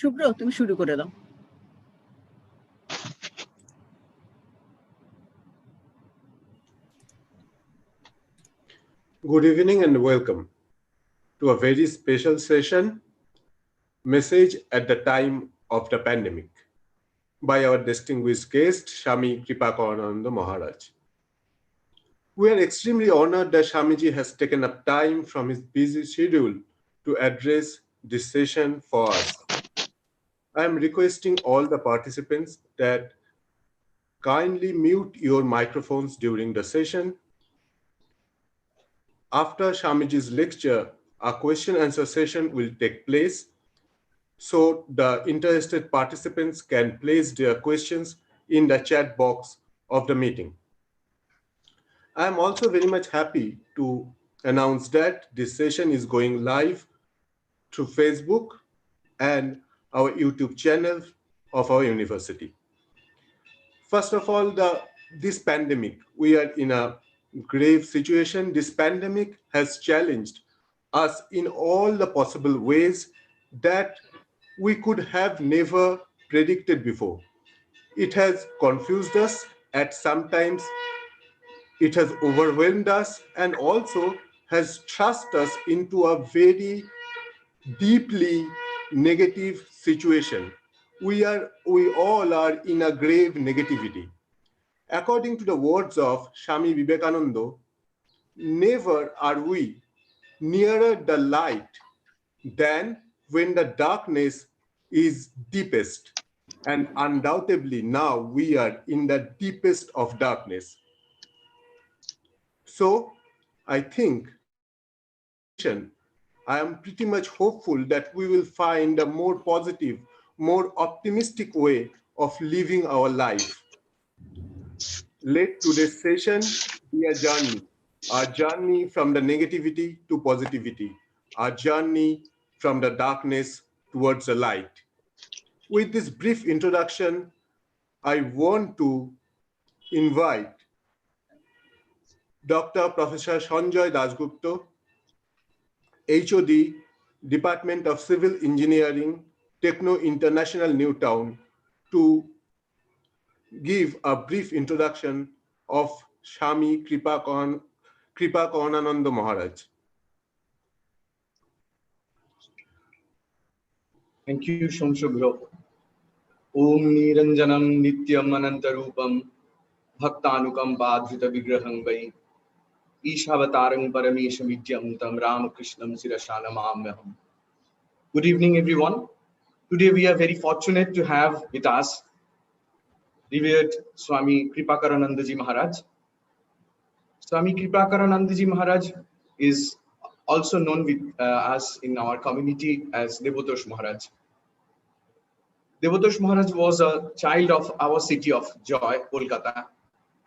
শুভ্র, তুমি শুরু করে দাও। Good evening and welcome to a very special session, Message at the Time of the Pandemic, by our distinguished guest, Swami Kripakarananda Maharaj. We are extremely honored that Swamiji has taken up time from his busy schedule to address this session for us. I am requesting all the participants that kindly mute your microphones during the session. After Swamiji's lecture, a question-answer session will take place, so the interested participants can place their questions in the chat box of the meeting. I am also very much happy to announce that this session is going live through Facebook and our YouTube channel of our university. First of all, this pandemic, we are in a grave situation. This pandemic has challenged us in all the possible ways that we could have never predicted before. It has confused us at some times, it has overwhelmed us, and also has thrust us into a very deeply negative situation. We all are in a grave negativity. According to the words of Swami Vivekananda, never are we nearer the light than when the darkness is deepest. And undoubtedly now we are in the deepest of darkness. So I think I am pretty much hopeful that we will find a more positive, more optimistic way of living our life. Let today's session be a journey from the negativity to positivity, a journey from the darkness towards the light. With this brief introduction, I want to invite Dr. Professor Sanjay Dasgupta, HOD, Department of Civil Engineering, Techno International Newtown, to give a brief introduction of Swami Kripakarananda Maharaj. Thank you, Shubhro. Om Niranjanam Nityam Anantarupam Bhaktanukam Padhrita Vigraham Vai Ishavatharang Parameshamityam Tam Ramakrishnam Sirashanamamyaham. Good evening, everyone. Today we are very fortunate to have with us revered Swami Kripakarananda Ji Maharaj. Swami Kripakarananda Ji Maharaj is also known with us in our community as Devotosh Maharaj. Devotosh Maharaj was a child of our city of joy, Kolkata,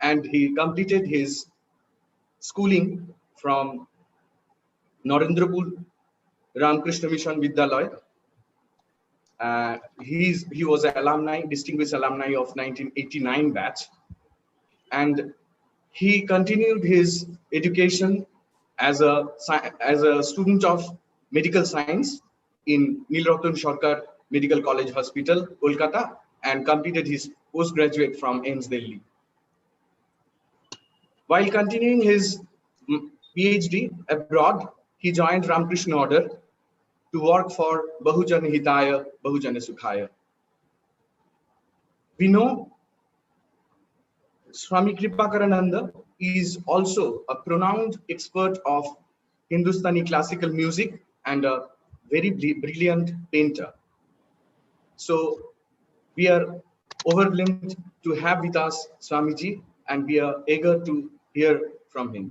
and he completed his schooling from Narendrapur Ramakrishna Mission Vidyalaya. He was an alumni, distinguished alumni of 1989 batch, and he continued his education as a student of medical science in Nilratan Sarkar Medical College Hospital, Kolkata, and completed his postgraduate from AIIMS Delhi. While continuing his PhD abroad, he joined Ramakrishna Order to work for Bahujana Hitaya, Bahujana Sukhaya. We know Swami Kripakarananda is also a pronounced expert of Hindustani classical music and a very brilliant painter. So we are overwhelmed to have with us Swamiji, and we are eager to hear from him.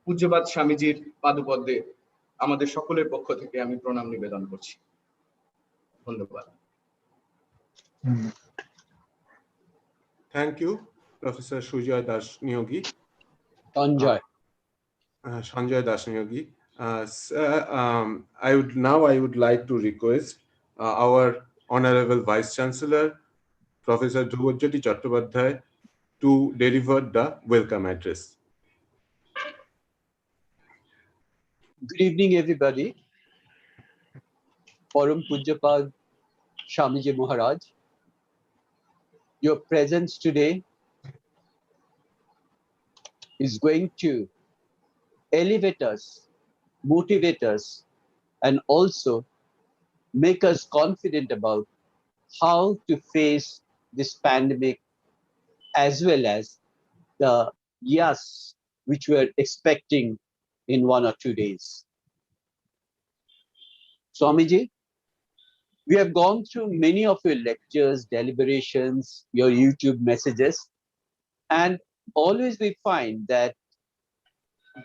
পূজ্যপাদ স্বামীজির পাদপদ্মে আমাদের সকলের পক্ষ থেকে আমি প্রণাম নিবেদন করছি। ধন্যবাদ। Thank you, Professor Sujoy Das Niyogi. Sanjay Das Niyogi. I would like to request our Honorable Vice Chancellor, Professor Dhruvoজ্যোতি Chattopadhyay, to deliver the welcome address. Good evening, everybody. Param Pujyapad Swamiji Maharaj, your presence today is going to elevate us, motivate us, and also make us confident about how to face this pandemic as well as the yes which we're expecting in 1 or 2 days. Swamiji, we have gone through many of your lectures, deliberations, your YouTube messages, and always we find that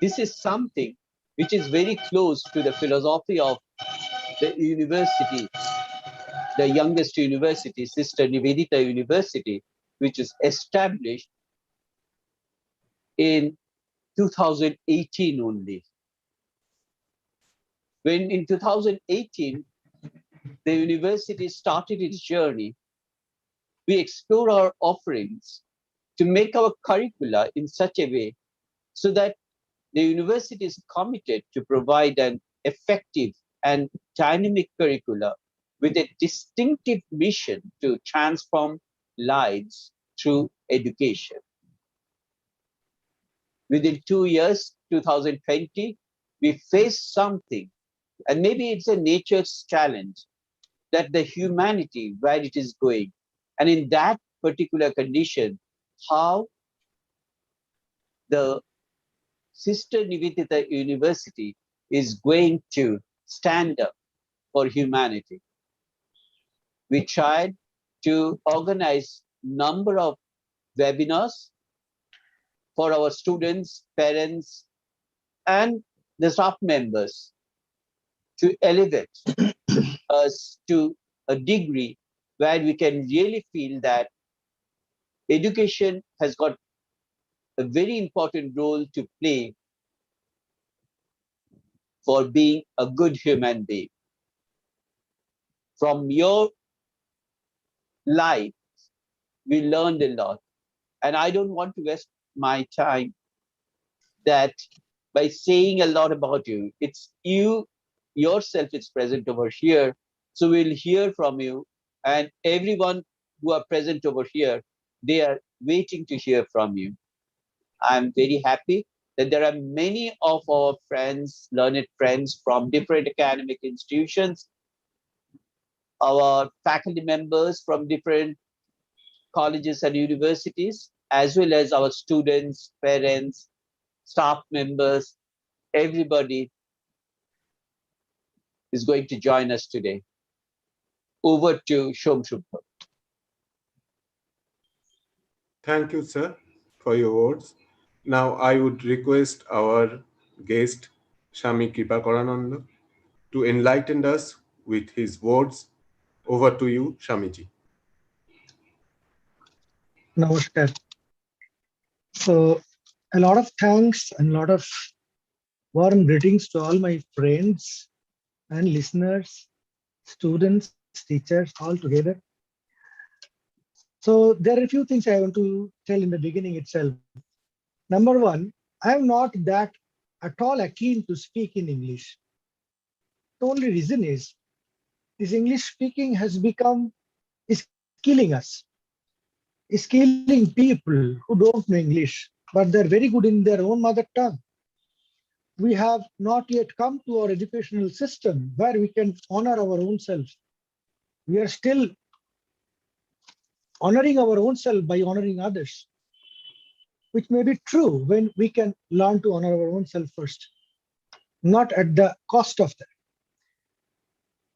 this is something which is very close to the philosophy of the university, the youngest university, Sister Nivedita University, which is established in 2018 only. When in 2018, the university started its journey, we explore our offerings to make our curricula in such a way so that the university is committed to provide an effective and dynamic curricula with a distinctive mission to transform lives through education. Within 2 years, 2020, we faced something, and maybe it's a nature's challenge, that the humanity, where it is going, and in that particular condition, how the Sister Nivedita University is going to stand up for humanity. We tried to organize number of webinars for our students, parents, and the staff members to elevate us to a degree where we can really feel that education has got a very important role to play for being a good human being. From your life, we learned a lot. And I don't want to waste my time that by saying a lot about you. It's you yourself is present over here. So we'll hear from you. And everyone who are present over here, they are waiting to hear from you. I'm very happy that there are many of our friends, learned friends from different academic institutions, our faculty members from different colleges and universities, as well as our students, parents, staff members, everybody is going to join us today. Over to Shom Shubha. Thank you, sir, for your words. Now I would request our guest, Swami Kripakarananda, to enlighten us with his words. Over to you, Swamiji. Namaskar. So, a lot of thanks and a lot of warm greetings to all my friends and listeners, students, teachers, all together. So, there are a few things I want to tell in the beginning itself. Number one, I am not that at all keen to speak in English. The only reason is this English speaking has become is killing us. Is killing people who don't know English, but they're very good in their own mother tongue. We have not yet come to our educational system where we can honor our own self. We are still honoring our own self by honoring others, which may be true when we can learn to honor our own self first, not at the cost of that.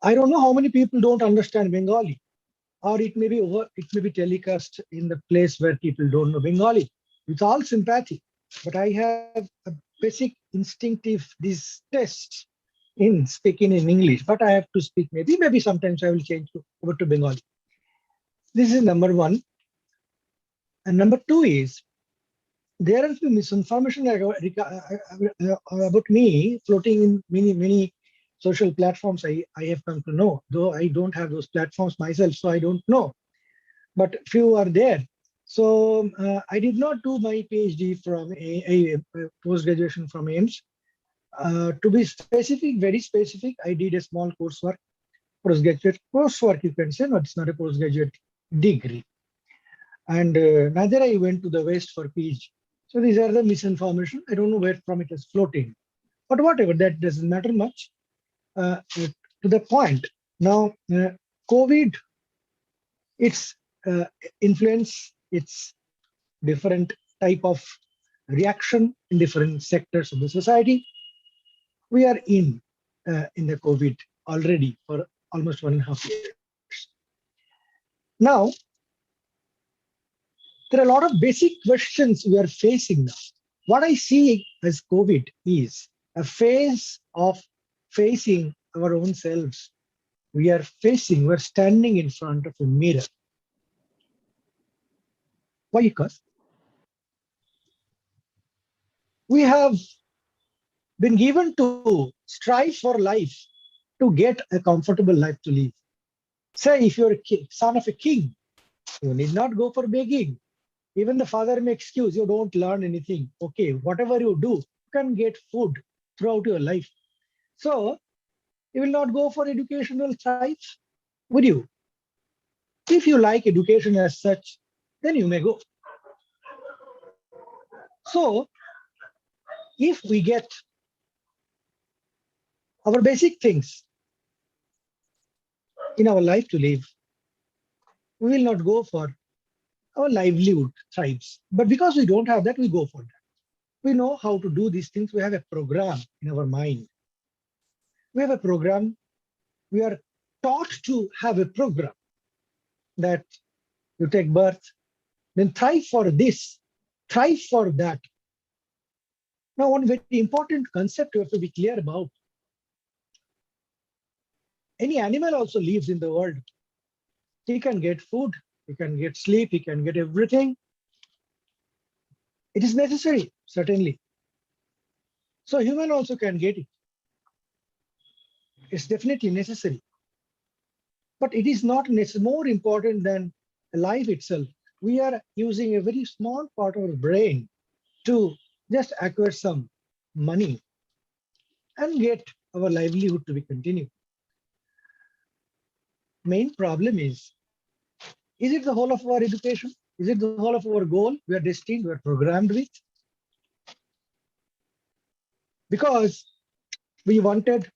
I don't know how many people don't understand Bengali, or it may be telecast in the place where people don't know Bengali. With all sympathy, but I have a basic instinctive distaste in speaking in English, but I have to speak maybe sometimes I will change over to Bengali. This is number one. And number two is, there are few misinformation about me floating in many social platforms I have come to know, though I don't have those platforms myself, so I don't know. But few are there. So I did not do my PhD from a post-graduation from AIMS. To be specific, very specific, I did a small coursework postgraduate coursework, you can say, no, it's not a postgraduate degree. And neither I went to the West for PhD. So these are the misinformation. I don't know where from it is floating. But whatever, that doesn't matter much. To the point. Now, COVID, its influence, its different type of reaction in different sectors of the society. We are in the COVID already for almost 1.5 years. Now, there are a lot of basic questions we are facing now. What I see as COVID is a phase of facing our own selves. We're standing in front of a mirror. Why? Because we have been given to strive for life to get a comfortable life to live. Say, if you're a son of a king, you need not go for begging. Even the father may excuse, you don't learn anything. Okay, whatever you do, you can get food throughout your life. So, you will not go for educational strife, would you? If you like education as such, then you may go. So, if we get our basic things in our life to live, we will not go for our livelihood thrives. But because we don't have that, we go for that. We know how to do these things. We have a program in our mind. We have a program. We are taught to have a program that you take birth, then thrive for this, thrive for that. Now, one very important concept you have to be clear about. Any animal also lives in the world. He can get food, he can get sleep, he can get everything. It is necessary, certainly. So human also can get it. It's definitely necessary. But it is not more important than life itself. We are using a very small part of our brain to just acquire some money and get our livelihood to be continued. Main problem is it the whole of our education? Is it the whole of our goal we are destined, we are programmed with? Because we wanted,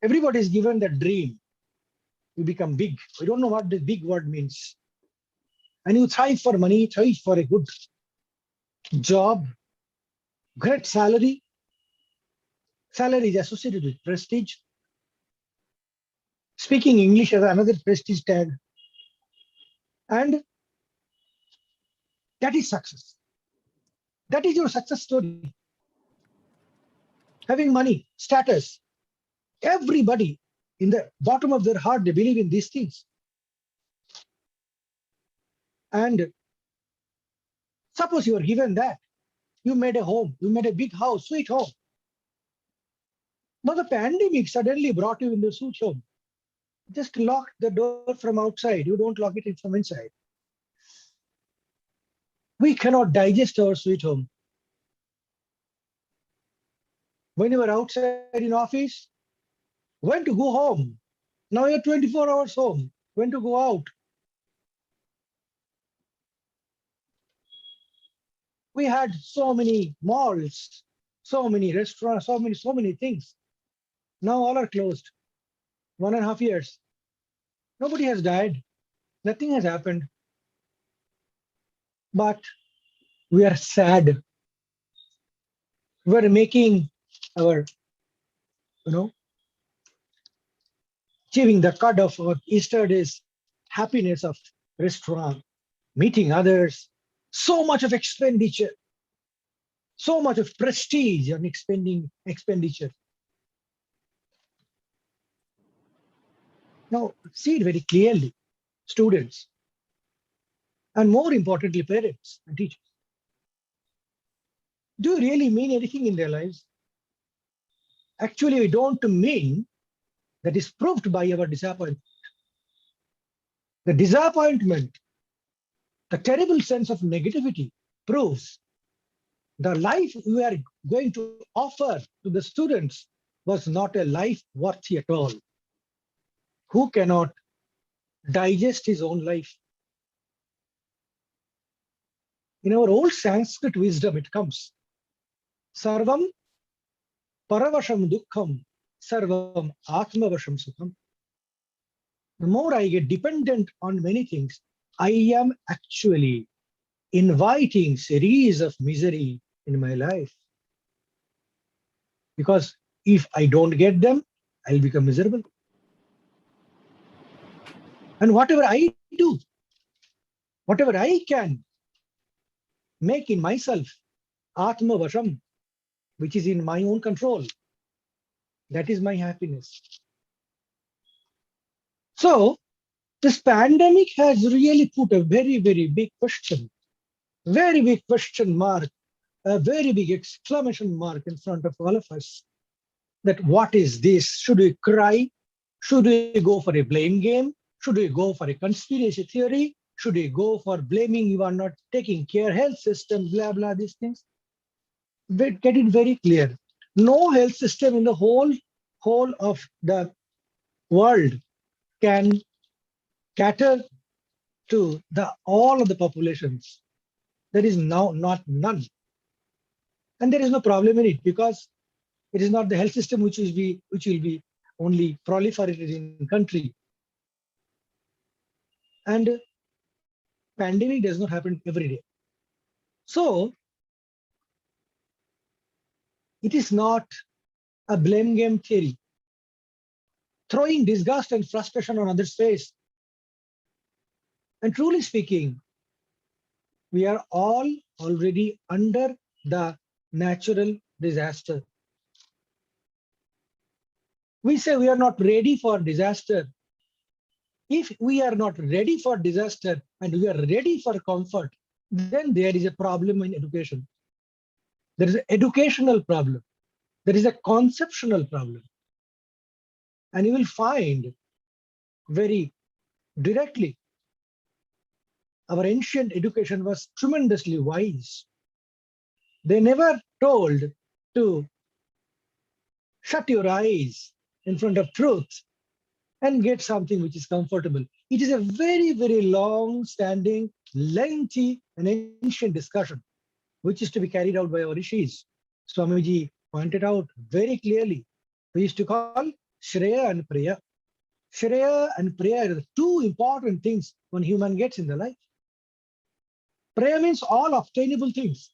everybody is given that dream. You become big. We don't know what this big word means. And you thrive for money, thrive for a good job, great salary. Salary is associated with prestige. Speaking English as another prestige tag. And that is success. That is your success story. Having money, status. Everybody in the bottom of their heart, they believe in these things. And suppose you are given that. You made a home, you made a big house, sweet home. Now the pandemic suddenly brought you in the sweet home. Just lock the door from outside. You don't lock it from inside. We cannot digest our sweet home. When you were outside in office, when to go home? Now you're 24 hours home. When to go out? We had so many malls, so many restaurants, so many things. Now all are closed. 1.5 years. Nobody has died. Nothing has happened. But we are sad. We're making our, achieving the cut of our yesterday's happiness of restaurant, meeting others, so much of expenditure, so much of prestige on expenditure. Now, see it very clearly, students, and more importantly, parents and teachers. Do you really mean anything in their lives? Actually, we don't mean. That is proved by our disappointment. The disappointment, the terrible sense of negativity proves the life we are going to offer to the students was not a life worthy at all. who cannot digest his own life. In our old Sanskrit wisdom, it comes, Sarvam Paravasham Dukkham, Sarvam Atmavasham Sukham. The more I get dependent on many things, I am actually inviting series of misery in my life. Because if I don't get them, I'll become miserable. And whatever I do, whatever I can make in myself, Atma Vasham, which is in my own control, that is my happiness. So this pandemic has really put a very, very big very big question mark, a very big exclamation mark in front of all of us. That what is this? Should we cry? Should we go for a blame game? Should we go for a conspiracy theory? Should we go for blaming you are not taking care, health system, blah, blah, these things? Get it very clear. No health system in the whole of the world can cater to all of the populations. There is now not none. And there is no problem in it because it is not the health system which will be only proliferated in country. And pandemic does not happen every day. So it is not a blame game theory. Throwing disgust and frustration on others' face. And truly speaking, we are all already under the natural disaster. We say we are not ready for disaster. If we are not ready for disaster and we are ready for comfort, then there is a problem in education. There is an educational problem. There is a conceptual problem. And you will find very directly, our ancient education was tremendously wise. They never told to shut your eyes in front of truth and get something which is comfortable. It is a very, very long-standing, lengthy, and ancient discussion, which is to be carried out by our rishis. Swamiji pointed out very clearly. We used to call Shreya and Priya. Shreya and Priya are the two important things one human gets in the life. Priya means all obtainable things.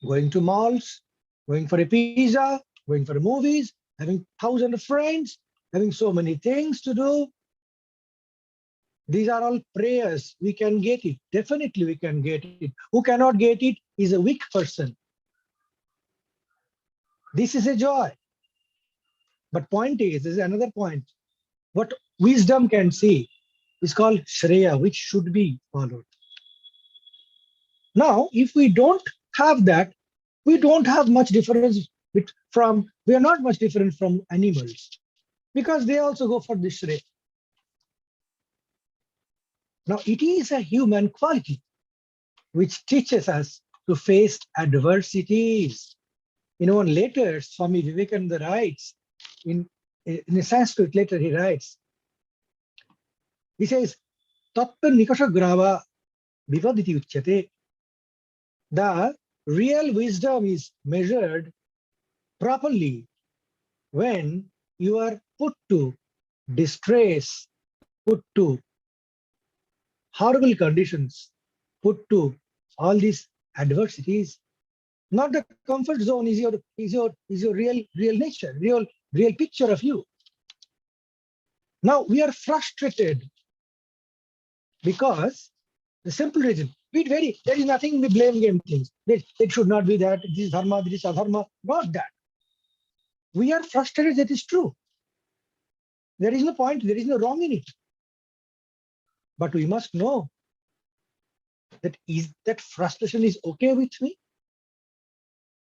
Going to malls, going for a pizza, going for movies, having thousands of friends, having so many things to do. These are all prayers. We can get it. Definitely we can get it. Who cannot get it is a weak person. This is a joy. But point is, this is another point. What wisdom can see is called Shreya, which should be followed. Now, if we don't have that, we don't have much difference we are not much different from animals because they also go for this Shreya. Now, it is a human quality which teaches us to face adversities. In one letter, Swami Vivekananda writes, in a Sanskrit letter, he writes, he says, Tattva Nikasha Grava Vivaditi Uchyate. The real wisdom is measured properly when you are put to distress, put to horrible conditions, put to all these adversities. Not the comfort zone is your real nature, real picture of you. Now we are frustrated because the simple reason, there is nothing in the blame game things. It should not be that, this is dharma, this is adharma, not that. We are frustrated, that is true. There is no point, there is no wrong in it. But we must know that frustration is okay with me.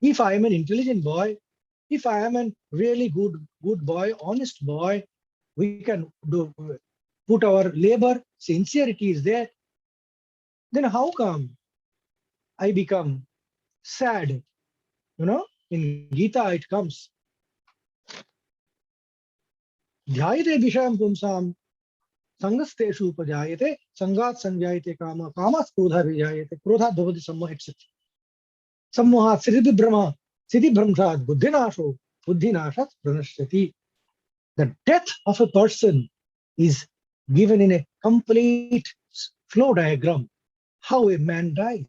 If I am an intelligent boy, if I am a really good boy, honest boy, we can put our labor, sincerity is there, then how come I become sad? In Gita it comes, Dhyayate Vishayam Pumsam Sangasteshu upajayate, sangat sanjayate kama, kama krodha vijayate, krodha dhavati sammoha, etc. Sammohat siddhi brahma, siddhi brahmsad, buddhinasho, buddhinashat pranashyati. The death of a person is given in a complete flow diagram, how a man dies.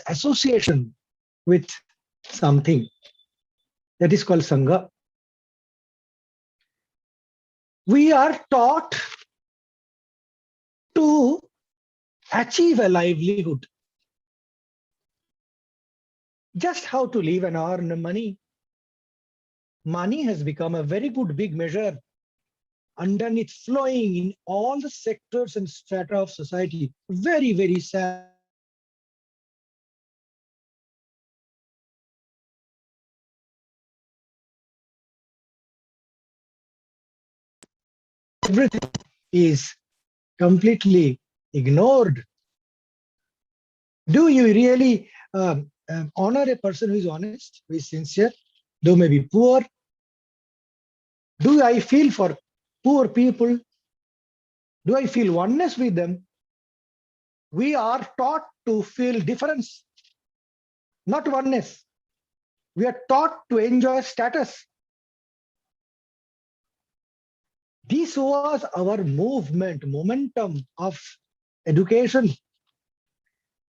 Association with something that is called Sangha. We are taught to achieve a livelihood. Just how to live and earn money. Money has become a very good big measure underneath, flowing in all the sectors and strata of society. Very, very sad. Everything is completely ignored. Do you really honor a person who is honest, who is sincere, though may be poor? Do I feel for poor people? Do I feel oneness with them? We are taught to feel difference, not oneness. We are taught to enjoy status. This was our movement, momentum of education.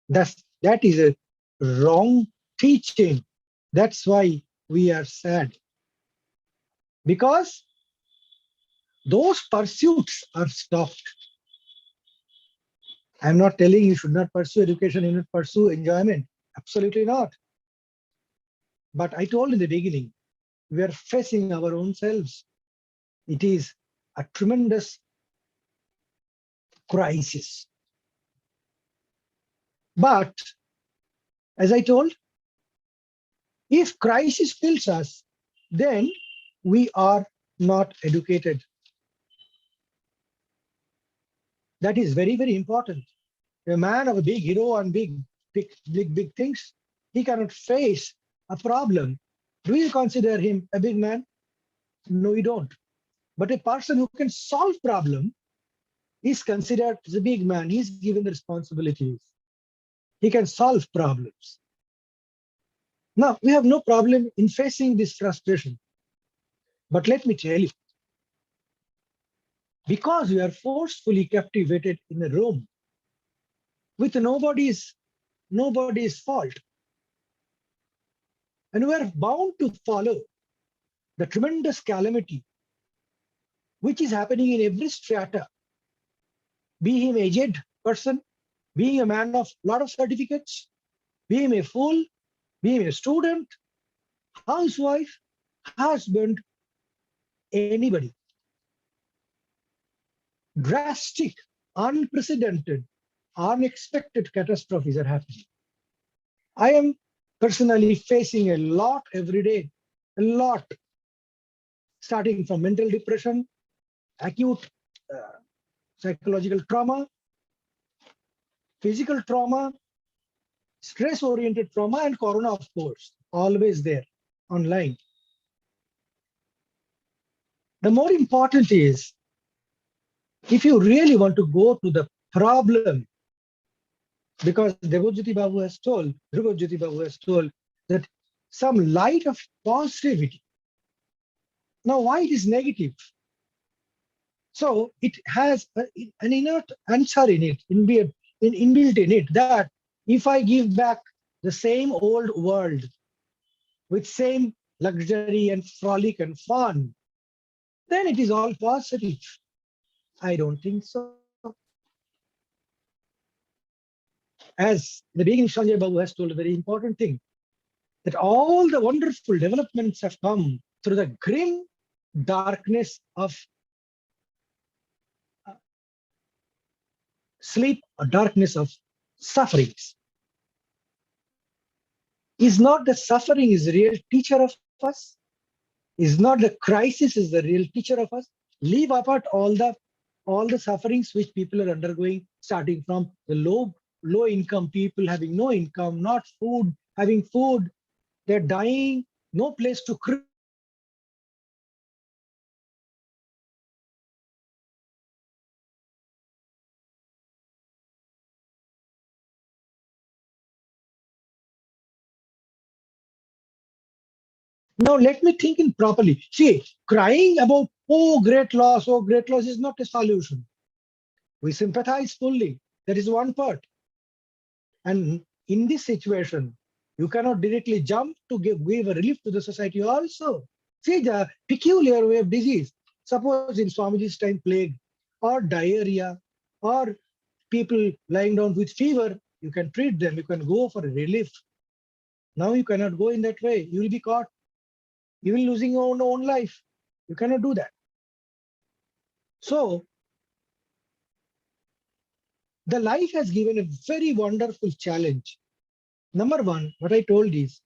That is a wrong teaching. That's why we are sad. Because those pursuits are stopped. I'm not telling you should not pursue education, you should pursue enjoyment. Absolutely not. But I told in the beginning, we are facing our own selves. It is a tremendous crisis. But as I told, if crisis kills us, then we are not educated. That is very, very important. A man of a big hero and big things, he cannot face a problem. Do you consider him a big man? No, we don't. But a person who can solve problem is considered as a big man. He's given the responsibilities. He can solve problems. Now, we have no problem in facing this frustration. But let me tell you, because we are forcefully captivated in a room with nobody's fault, and we are bound to follow the tremendous calamity which is happening in every strata, be him aged person, be him a man of lot of certificates, be him a fool, be him a student, housewife, husband, anybody. Drastic, unprecedented, unexpected catastrophes are happening. I am personally facing a lot every day, a lot, starting from mental depression, acute psychological trauma, physical trauma, stress-oriented trauma, and corona, of course, always there online. The more important is, if you really want to go to the problem, because Devojyoti Babu has told that some light of positivity. Now, why it is negative? So it has an inert answer in it, inbuilt in it, that if I give back the same old world with same luxury and frolic and fun, then it is all positive. I don't think so. As in the beginning, Sanjay Babu has told a very important thing, that all the wonderful developments have come through the grim darkness of sleep or darkness of sufferings. Is not the suffering is the real teacher of us? Is not the crisis is the real teacher of us? Leave apart all the all the sufferings which people are undergoing, starting from the low income people having no income, not food, having food, they're dying, no place to cremate them, no place to bury them, Now let me think in properly. See, crying about, oh, great loss is not a solution. We sympathize fully. That is one part. And in this situation, you cannot directly jump to give a relief to the society also. See, the peculiar way of disease. Suppose in Swamiji's time, plague or diarrhea or people lying down with fever, you can treat them, you can go for a relief. Now you cannot go in that way. You will be caught. You will losing your own life. You cannot do that. So the life has given a very wonderful challenge. Number one, what I told is,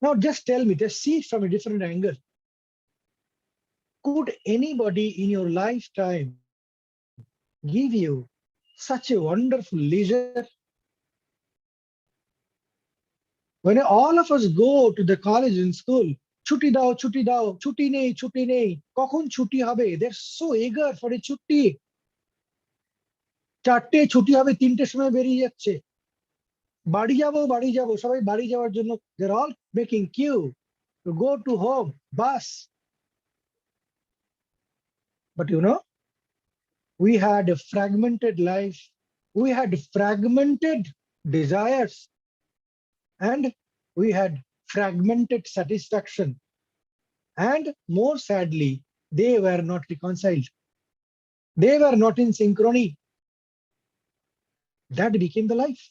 now just tell me, just see it from a different angle. Could anybody in your lifetime give you such a wonderful leisure? When all of us go to the college and school, chutti dao, chutti nei, kokhon chutti hobe? They're so eager for a chutti. চারটে ছুটি হবে, তিনটের সময় বেরিয়ে যাচ্ছে, বাড়ি যাবো, সবাই বাড়ি যাওয়ার জন্য, they're all making queue to go to home, bus. But you know, we had a fragmented life, we had fragmented desires, and we had fragmented satisfaction. And more sadly, they were not reconciled. They were not in synchrony. That became the life.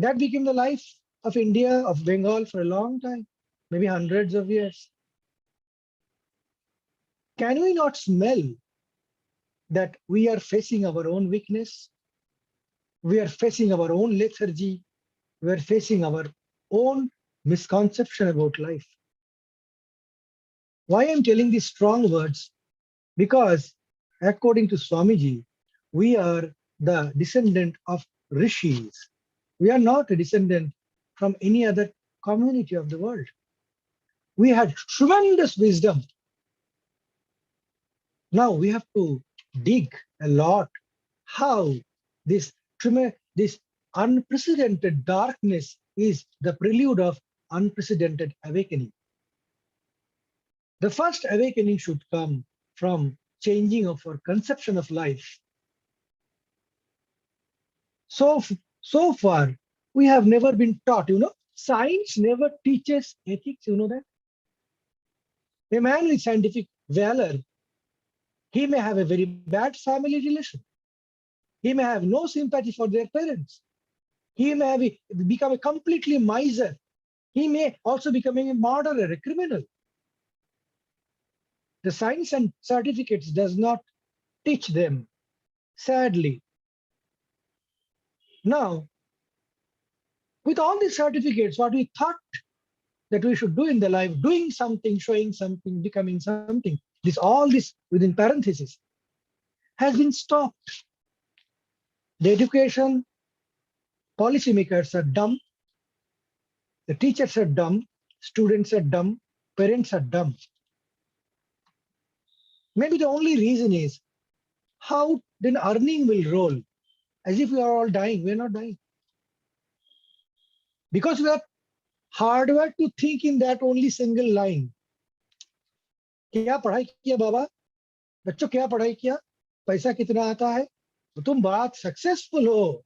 That became the life of India, of Bengal for a long time, maybe hundreds of years. Can we not smell that we are facing our own weakness? We are facing our own lethargy. We are facing our own misconception about life. Why I'm telling these strong words? Because according to Swamiji, we are the descendant of rishis. We are not a descendant from any other community of the world. We had tremendous wisdom. Now we have to dig a lot how this unprecedented darkness is the prelude of unprecedented awakening. The first awakening should come from changing of our conception of life. So far, we have never been taught, science never teaches ethics, you know that? A man with scientific valor, he may have a very bad family relation. He may have no sympathy for their parents. He may have become a completely miser. He may also become a murderer, a criminal. The science and certificates does not teach them, sadly. Now, with all these certificates, what we thought that we should do in the life, doing something, showing something, becoming something, all this within parentheses, has been stopped. The education policymakers are dumb, the teachers are dumb, students are dumb, parents are dumb. Maybe the only reason is how then earning will roll, as if we are all dying. We are not dying. Because we are hardwired to think in that only single line. क्या पढ़ाई किया बाबा? बच्चों क्या पढ़ाई किया? पैसा कितना आता है? तो तुम बहुत successful हो.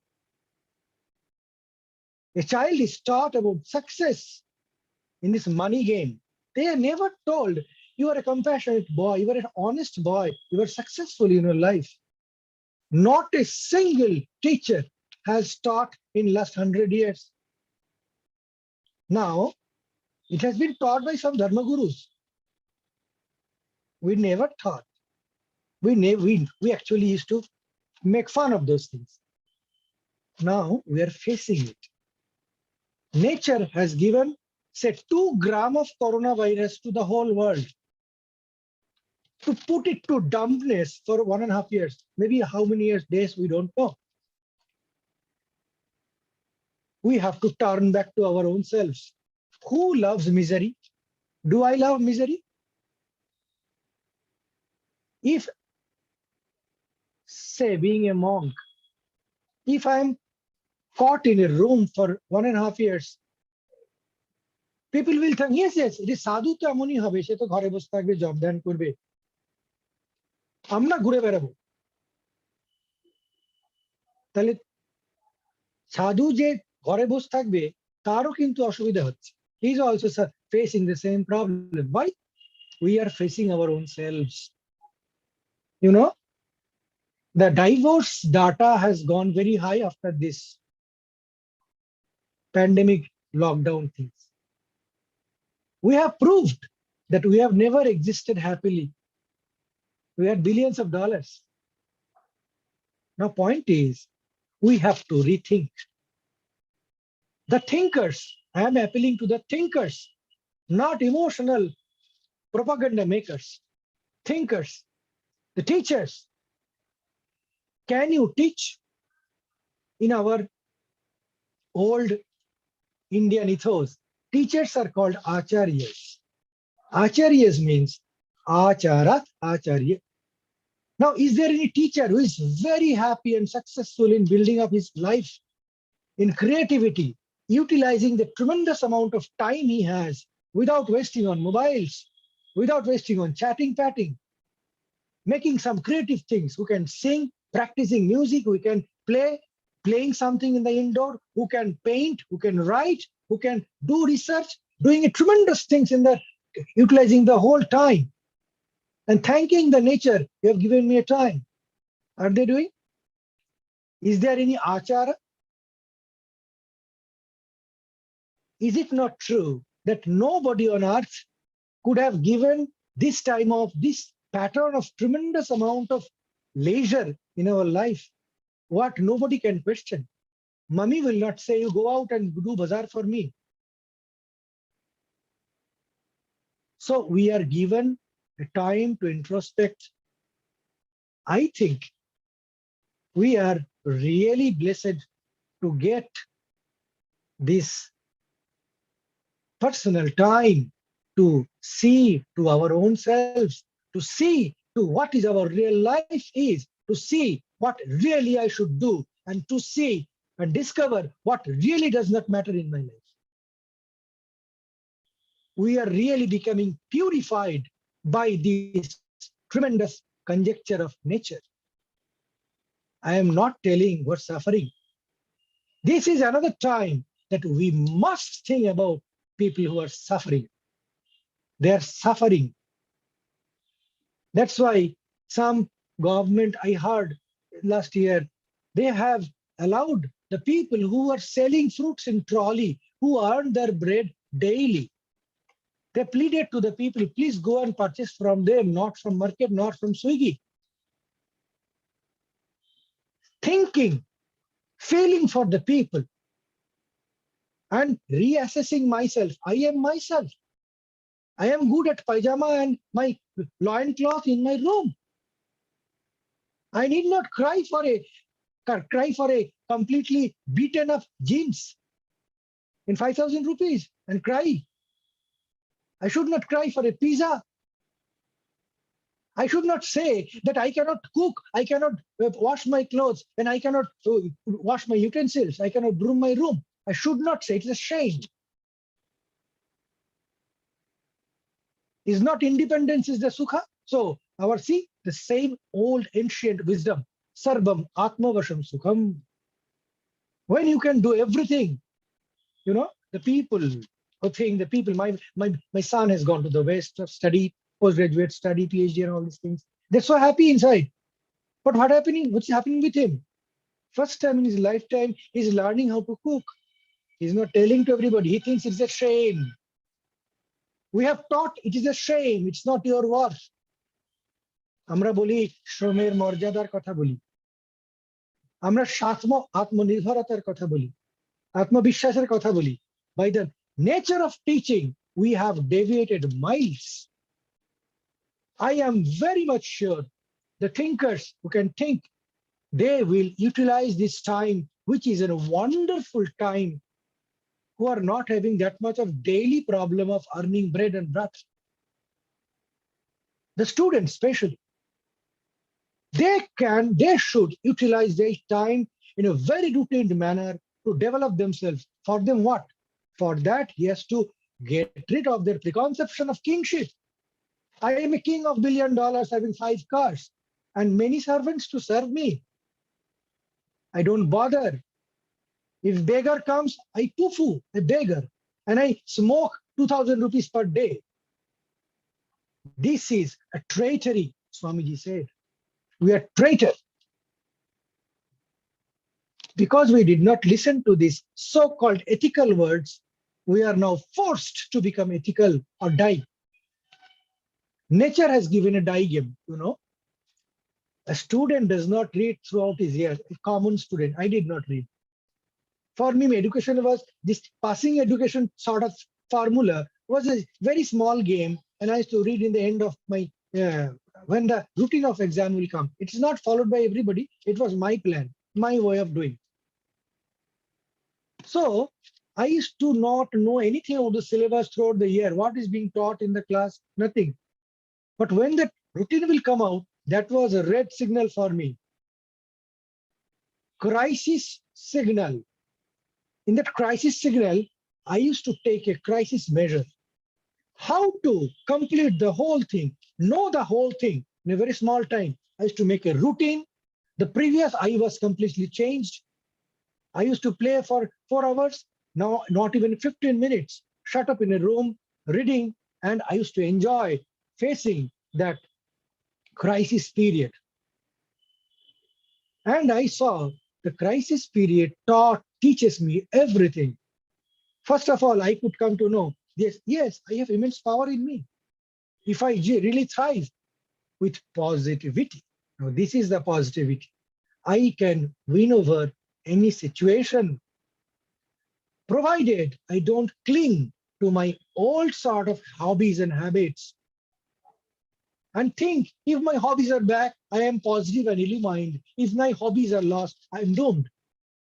A child is taught about success in this money game. They are never told, you are a compassionate boy, you are an honest boy, you are successful in your life. Not a single teacher has taught in last 100 years. Now, it has been taught by some dharma gurus. We never thought. We actually used to make fun of those things. Now we are facing it. Nature has given, say, 2 grams of coronavirus to the whole world. to put it to dumbness for 1.5 years, maybe how many years, days, we don't know. We have to turn back to our own selves. Who loves misery? Do I love misery? If, say, being a monk, if I'm caught in a room for 1.5 years, people will think, yes, yes, it is sadhu to amoni hobe, she to ghare bose thakbe, job done korbe. Amra ঘুরে বেড়াবো। তাহলে সাধু যে ঘরে বসে থাকবে তারও কিন্তু অসুবিধা হচ্ছে। He is also facing the same problem. Why? We are facing our own selves. You know, the divorce data has gone very high after this pandemic lockdown things. We have proved that we have never existed happily. We had billions of dollars. Now, point is, we have to rethink. The thinkers, I am appealing to the thinkers, not emotional propaganda makers. Thinkers, the teachers. Can you teach in our old Indian ethos? Teachers are called acharyas. Acharyas means acharat acharya. Now, is there any teacher who is very happy and successful in building up his life in creativity, utilizing the tremendous amount of time he has without wasting on mobiles, without wasting on chatting, patting, making some creative things, who can sing, practicing music, who can playing something in the indoor, who can paint, who can write, who can do research, doing tremendous things in the, utilizing the whole time and thanking the nature, you have given me a time. Are they doing? Is there any achara? Is it not true that nobody on earth could have given this time of this pattern of tremendous amount of leisure in our life? What nobody can question. Mummy will not say, you go out and do bazaar for me. So we are given a time to introspect. I think we are really blessed to get this personal time to see to our own selves, to see to what is our real life is, to see what really I should do, and to see and discover what really does not matter in my life. We are really becoming purified by this tremendous conjecture of nature. I am not telling we're suffering. This is another time that we must think about people who are suffering. They are suffering. That's why some government, I heard last year, they have allowed the people who are selling fruits in trolley, who earn their bread daily. They pleaded to the people, please go and purchase from them, not from market, not from Swiggy. Thinking, feeling for the people, and reassessing myself. I am myself. I am good at pajama and my loincloth in my room. I need not cry for a completely beaten up jeans in 5,000 rupees and cry. I should not cry for a pizza. I should not say that I cannot cook, I cannot wash my clothes, and I cannot wash my utensils, I cannot broom my room. I should not say, it's a shame. Is not independence is the sukha? So the same old ancient wisdom, sarvam atmavasham sukham. When you can do everything, the people who think, my son has gone to the West to study, postgraduate study, PhD and all these things. They're so happy inside. But what's happening with him? First time in his lifetime, he's learning how to cook. He's not telling to everybody. He thinks it's a shame. We have taught it is a shame. It's not your worth. আমরা বলি শ্রমের মর্যাদার কথা বলি, আমরা আত্মনির্ভরতার কথা বলি, আত্মবিশ্বাসের কথা বলি. By the nature of teaching, we have deviated miles. I am very much sure the thinkers who can think, they will utilize this time, which is a wonderful time, who are not having that much of daily problem of earning bread and butter. The students especially, they should utilize their time in a very routine manner to develop themselves. For them, what? For that, he has to get rid of their preconception of kingship. I am a king of $1 billion having 5 cars and many servants to serve me. I don't bother. If beggar comes, I poo-poo a beggar and I smoke 2,000 rupees per day. This is a traitory, Swamiji said. We are traitors. Because we did not listen to these so-called ethical words, we are now forced to become ethical or die. Nature has given a diagram, A student does not read throughout his year. A common student, I did not read. For me, education was this passing education sort of formula was a very small game, and I used to read in the end of my when the routine of exam will come. It is not followed by everybody. It was my plan, my way of doing. So I used to not know anything about the syllabus throughout the year. What is being taught in the class? Nothing. But when that routine will come out, that was a red signal for me. Crisis signal. In that crisis signal, I used to take a crisis measure. How to complete the whole thing, know the whole thing in a very small time. I used to make a routine. The previous I was completely changed. I used to play for 4 hours, now not even 15 minutes, shut up in a room, reading, and I used to enjoy facing that crisis period. And I saw the crisis period teaches me everything. First of all, I could come to know, yes, I have immense power in me. If I really thrive with positivity, now this is the positivity, I can win over any situation, provided I don't cling to my old sort of hobbies and habits and think, if my hobbies are back, I am positive and illumined. If my hobbies are lost, I'm doomed.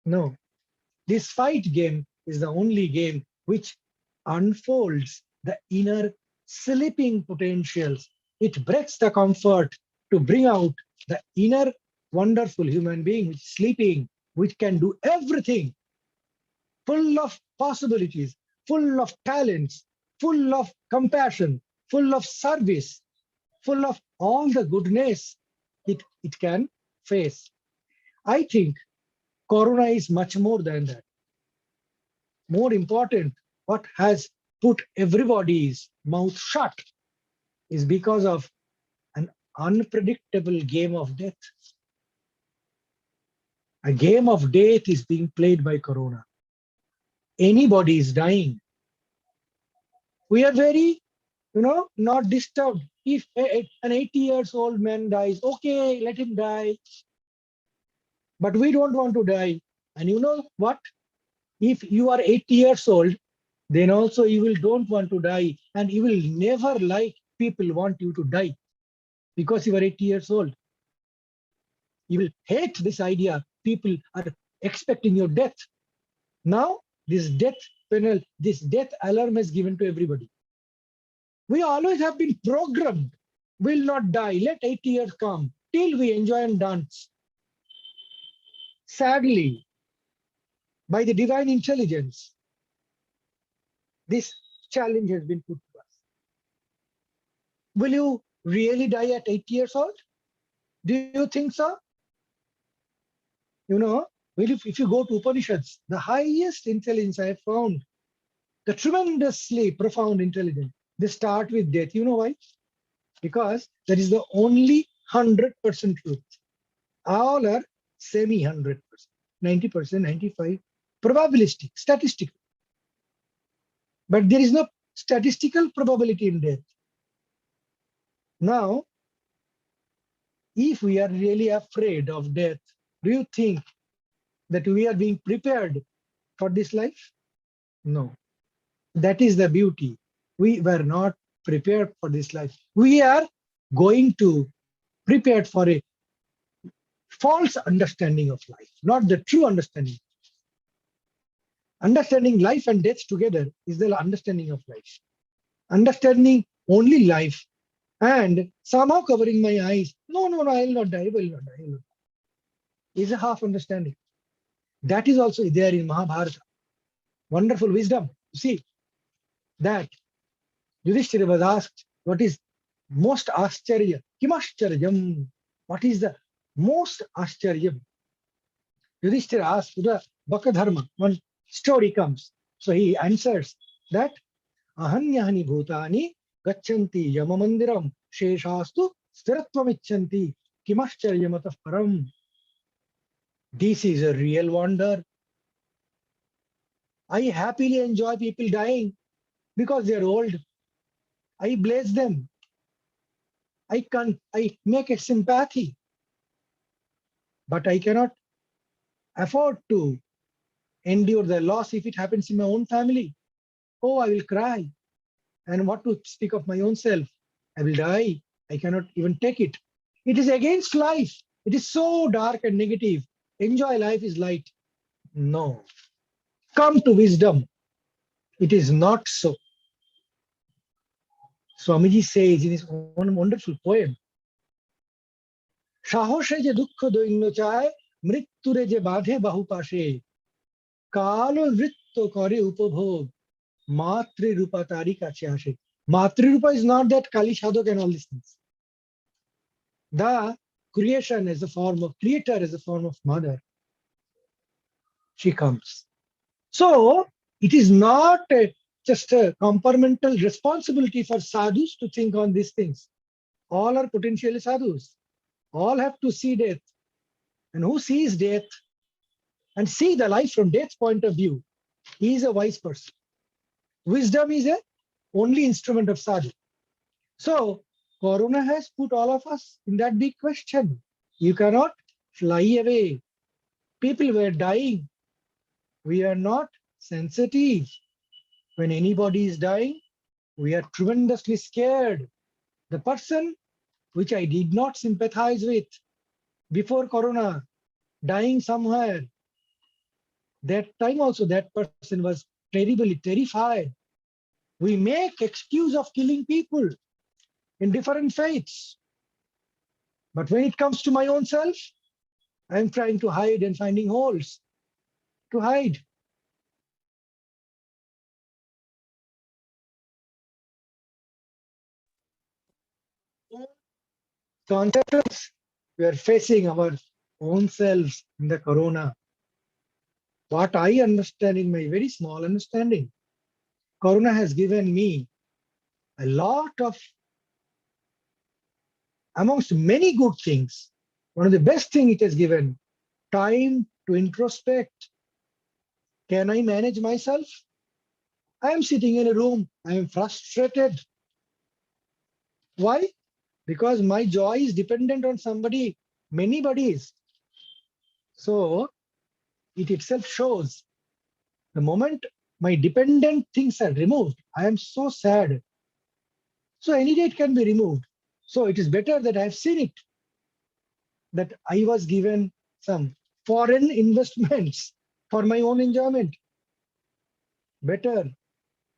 No, this fight game is the only game which unfolds the inner sleeping potentials. It breaks the comfort to bring out the inner wonderful human being which is sleeping, which can do everything, full of possibilities, full of talents, full of compassion, full of service, full of all the goodness it can face. I think Corona is much more than that. More important, what has put everybody's mouth shut is because of an unpredictable game of death. A game of death is being played by Corona. Anybody is dying. We are very, not disturbed. If an 80 years old man dies, okay, let him die. But we don't want to die. And you know what? If you are 80 years old, then also you don't want to die, and you will never like people want you to die because you are 80 years old. You will hate this idea. People are expecting your death. Now, this death alarm is given to everybody. We always have been programmed. Will not die. Let 80 years come till we enjoy and dance. Sadly, by the divine intelligence, this challenge has been put to us. Will you really die at 80 years old? Do you think so? If you go to Upanishads, the highest intelligence I have found, the tremendously profound intelligence, they start with death. You know why? Because that is the only 100% truth. All are semi-100%, 90%, 95%, probabilistic, statistical. But there is no statistical probability in death. Now, if we are really afraid of death, do you think that we are being prepared for this life? No. That is the beauty. We were not prepared for this life. We are going to prepared for a false understanding of life, not the true understanding. Understanding life and death together is the understanding of life. Understanding only life and somehow covering my eyes, no, I will not die, I will not die, I will not die, is a half understanding. That is also there in Mahabharata. Wonderful wisdom. You see that Yudhishthira was asked, what is most ascharya? Kimascharjam? What is the most ascharya? Yudhishthira asked the Bakadharma. One story comes. So he answers that ahanyahani bhutani gachanti yamamandiram sheshastu stiratvamichanti kimascharyamatah param. This is a real wonder. I happily enjoy people dying because they are old. I bless them. I make a sympathy. But I cannot afford to endure the loss if it happens in my own family. Oh, I will cry. And what to speak of my own self? I will die. I cannot even take it. It is against life. It is so dark and negative. Enjoy life is light. No. Come to wisdom. It is not so. Swamiji says in his one wonderful poem, সাহসে যে দুঃখ দৈন্য চায় মৃত্যুরে যে বাঁধে বাহুপাশে কাল নৃত্য করে উপভোগ মাতৃরূপা তারই কাছে আসে. Matrirupa is not that Kali Sadhak and all these things. The creation is a form of creator, is a form of mother. She comes. So it is not just a compartmental responsibility for sadhus to think on these things. All are potentially sadhus. All have to see death. And who sees death and see the life from death's point of view, he is a wise person. Wisdom is a only instrument of sadhu. So Corona has put all of us in that big question. You cannot fly away. People were dying. We are not sensitive. When anybody is dying, we are tremendously scared. The person which I did not sympathize with before Corona, dying somewhere, that time also that person was terribly terrified. We make excuse of killing people in different faiths. But when it comes to my own self, I'm trying to hide and finding holes to hide. Consciousness, we are facing our own selves in the Corona. What I understand in my very small understanding, Corona has given me a lot of, amongst many good things, one of the best things it has given, time to introspect. Can I manage myself? I am sitting in a room, I am frustrated. Why? Because my joy is dependent on somebody, many bodies. So it itself shows the moment my dependent things are removed, I am so sad. So any day it can be removed. So it is better that I have seen it, that I was given some foreign investments for my own enjoyment. Better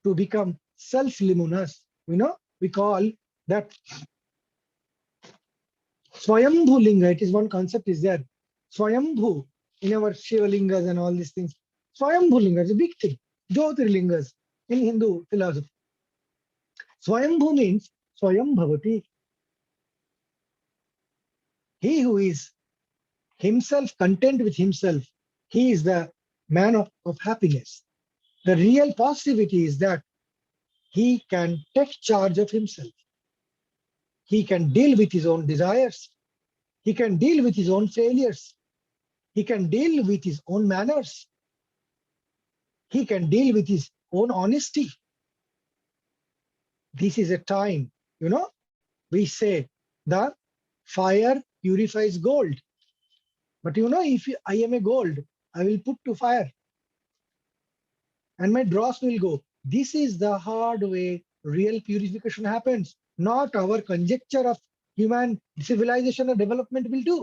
to become self-luminous. We call that Swayambhu Linga. It is one concept is there. Swayambhu in our Shiva Lingas and all these things. Swayambhu Linga is a big thing. Jyotirlingas in Hindu philosophy. Swayambhu means Swayam Bhavati. He who is himself content with himself, he is the man of happiness. The real positivity is that he can take charge of himself. He can deal with his own desires. He can deal with his own failures. He can deal with his own manners. He can deal with his own honesty. This is a time, we say the fire purifies gold. But if I am a gold, I will put to fire and my dross will go. This is the hard way real purification happens, not our conjecture of human civilization or development will do.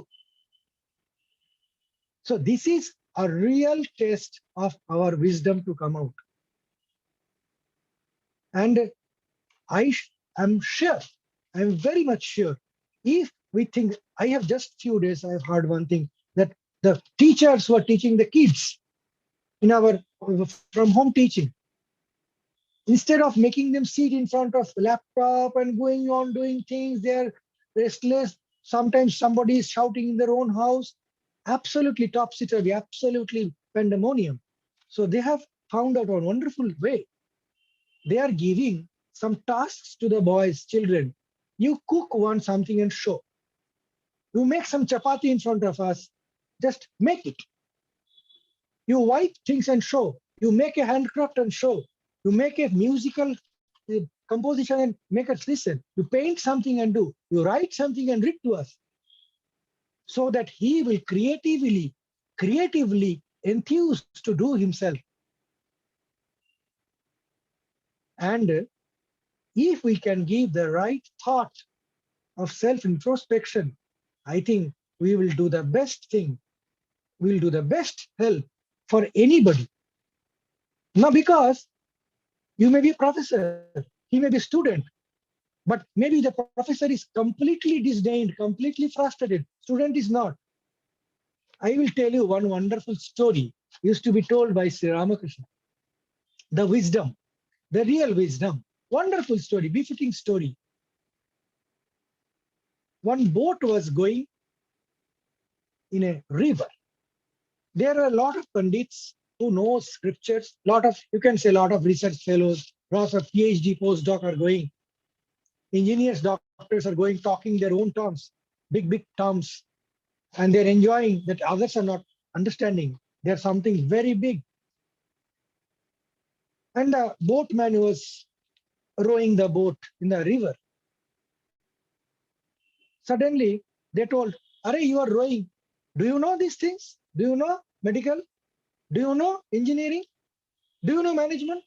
So this is a real test of our wisdom to come out. And I am sure, I am very much sure, if we think, I have just few days, I have heard one thing, that the teachers who are teaching the kids in our from home teaching, instead of making them sit in front of the laptop and going on doing things, they're restless. Sometimes somebody is shouting in their own house. Absolutely topsy-turvy, absolutely pandemonium. So they have found out a wonderful way. They are giving some tasks to the boys, children. You cook one something and show. You make some chapati in front of us, just make it. You wipe things and show. You make a handcraft and show. You make a musical composition and make us listen. You paint something and do. You write something and read to us. So that he will creatively enthused to do himself. And if we can give the right thought of self-introspection, I think we will do the best thing. We will do the best help for anybody. Now, because you may be a professor, he may be a student, but maybe the professor is completely disdained, completely frustrated. Student is not. I will tell you one wonderful story used to be told by Sri Ramakrishna. The wisdom, the real wisdom. Wonderful story, befitting story. One boat was going in a river. There are a lot of pandits who know scriptures, you can say a lot of research fellows, lots of PhD postdoc are going. Engineers, doctors are going, talking their own terms, big terms, and they're enjoying that others are not understanding. There's something very big. And the boatman was rowing the boat in the river. Suddenly, they told, "Arey, you are rowing. Do you know these things? Do you know medical? Do you know engineering? Do you know management?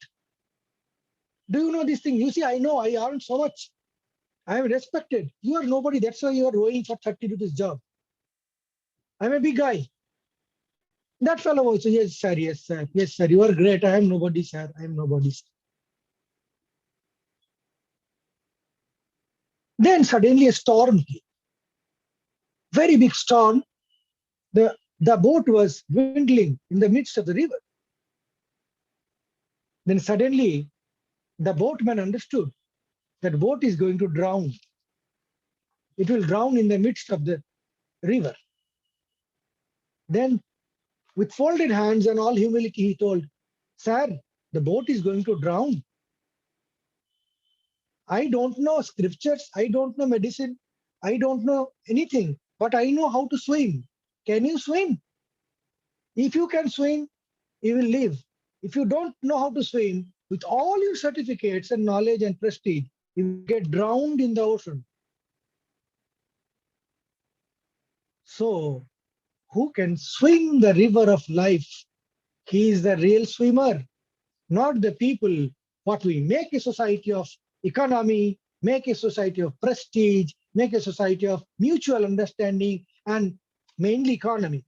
Do you know these things? You see, I know, I earn so much. I am respected. You are nobody. That's why you are rowing for 30 rupees job. I'm a big guy." That fellow also, "Yes, sir, yes, sir. Yes, sir. You are great. I am nobody, sir. I am nobody." Then suddenly a storm came. Very big storm. The boat was dwindling in the midst of the river. Then suddenly the boatman understood that boat is going to drown. It will drown in the midst of the river. Then with folded hands and all humility, he told, "Sir, the boat is going to drown. I don't know scriptures. I don't know medicine. I don't know anything, but I know how to swim. Can you swim? If you can swim, you will live. If you don't know how to swim, with all your certificates and knowledge and prestige, you will get drowned in the ocean." So, who can swim the river of life? He is the real swimmer, not the people. What we make a society of economy, make a society of prestige, make a society of mutual understanding, and mainly economy.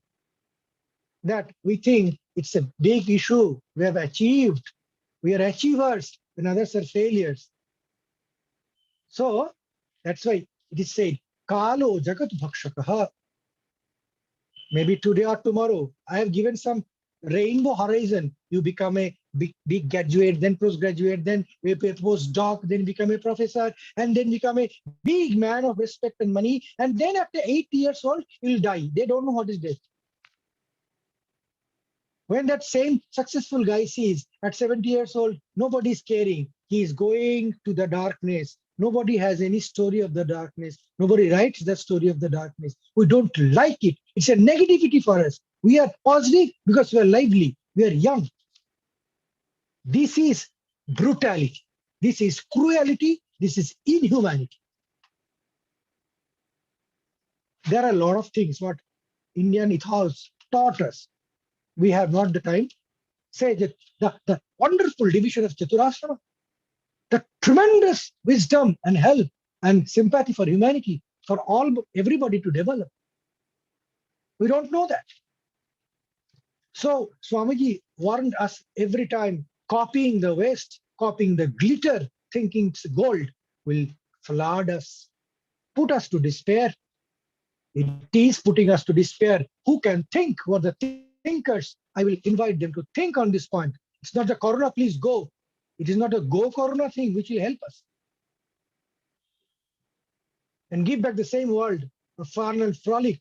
That we think it's a big issue. We have achieved. We are achievers when others are failures. So that's why it is said, "Kalo jagat bhakshakaha." Maybe today or tomorrow, I have given some rainbow horizon. You become a big graduate, then postgraduate, then a postdoc, then become a professor, and then become a big man of respect and money. And then after 80 years old, you'll die. They don't know what is death. When that same successful guy sees at 70 years old, nobody is caring. He is going to the darkness. Nobody has any story of the darkness. Nobody writes the story of the darkness. We don't like it. It's a negativity for us. We are positive because we are lively. We are young. This is brutality. This is cruelty. This is inhumanity. There are a lot of things what Indian ethos taught us. We have not the time. Say that the wonderful division of Chaturashrama, the tremendous wisdom and help and sympathy for humanity. for everybody to develop. We don't know that. So Swamiji warned us every time, copying the West, copying the glitter, thinking it's gold, will flood us, put us to despair. It is putting us to despair. Who can think? Who are the thinkers? I will invite them to think on this point. It's not the corona, please go. It is not a go corona thing which will help us and give back the same world of fun and frolic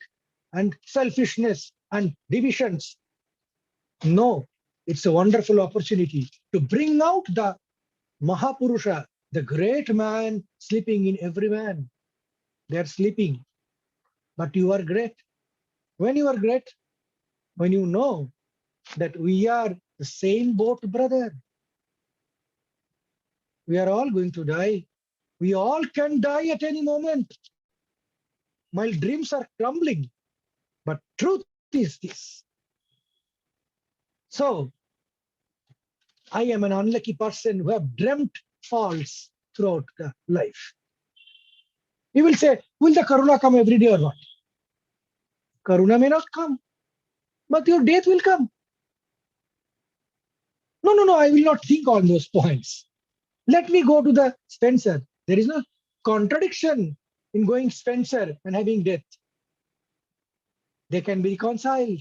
and selfishness and divisions. No, it's a wonderful opportunity to bring out the Mahapurusha, the great man sleeping in every man. They are sleeping, but you are great. When you are great, when you know that we are the same boat, brother. We are all going to die. We all can die at any moment. My dreams are crumbling, but truth is this. So, I am an unlucky person who have dreamt false throughout the life. You will say, will the Karuna come every day or not? Karuna may not come, but your death will come. No, I will not think on those points. Let me go to the Spencer. There is no contradiction in going Spencer and having death. They can be reconciled.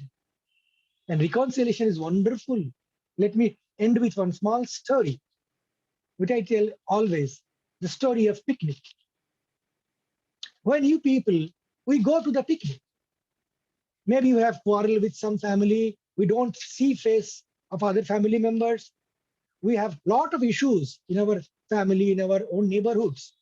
And reconciliation is wonderful. Let me end with one small story, which I tell always, the story of picnic. When you people, we go to the picnic. Maybe you have quarreled with some family. We don't see face of other family members. We have lot of issues in our family, in our own neighborhoods.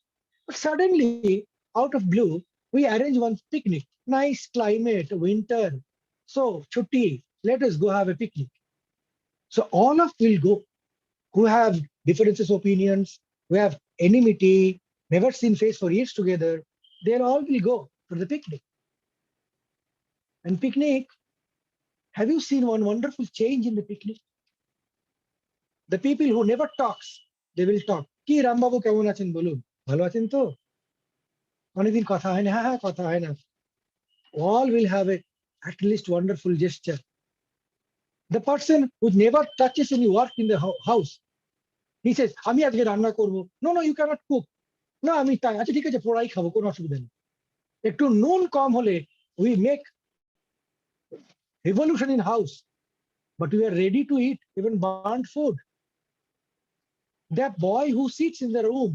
But suddenly, out of blue, we arrange one picnic. Nice climate, winter. So, chutti, let us go have a picnic. So all of will go, who have differences of opinions, who have enmity, never seen face for years together, they all will go for the picnic. And picnic, have you seen one wonderful change in the picnic? The people who never talks, they will talk. Ki Rambabu kemon achen bolun? Bhalo achen to? Onedin kotha hoy na, ha kotha hoy na. All will have a at least wonderful gesture. The person who never touches any work in the house, he says, "Ami ajke ranna korbo." No, you cannot cook. No, ami tai. Acha thik ache porai khabo, kono osubidha nei. Ekটু নুন কম হলে we make revolution in house, but we are ready to eat even burnt food. That boy who sits in the room,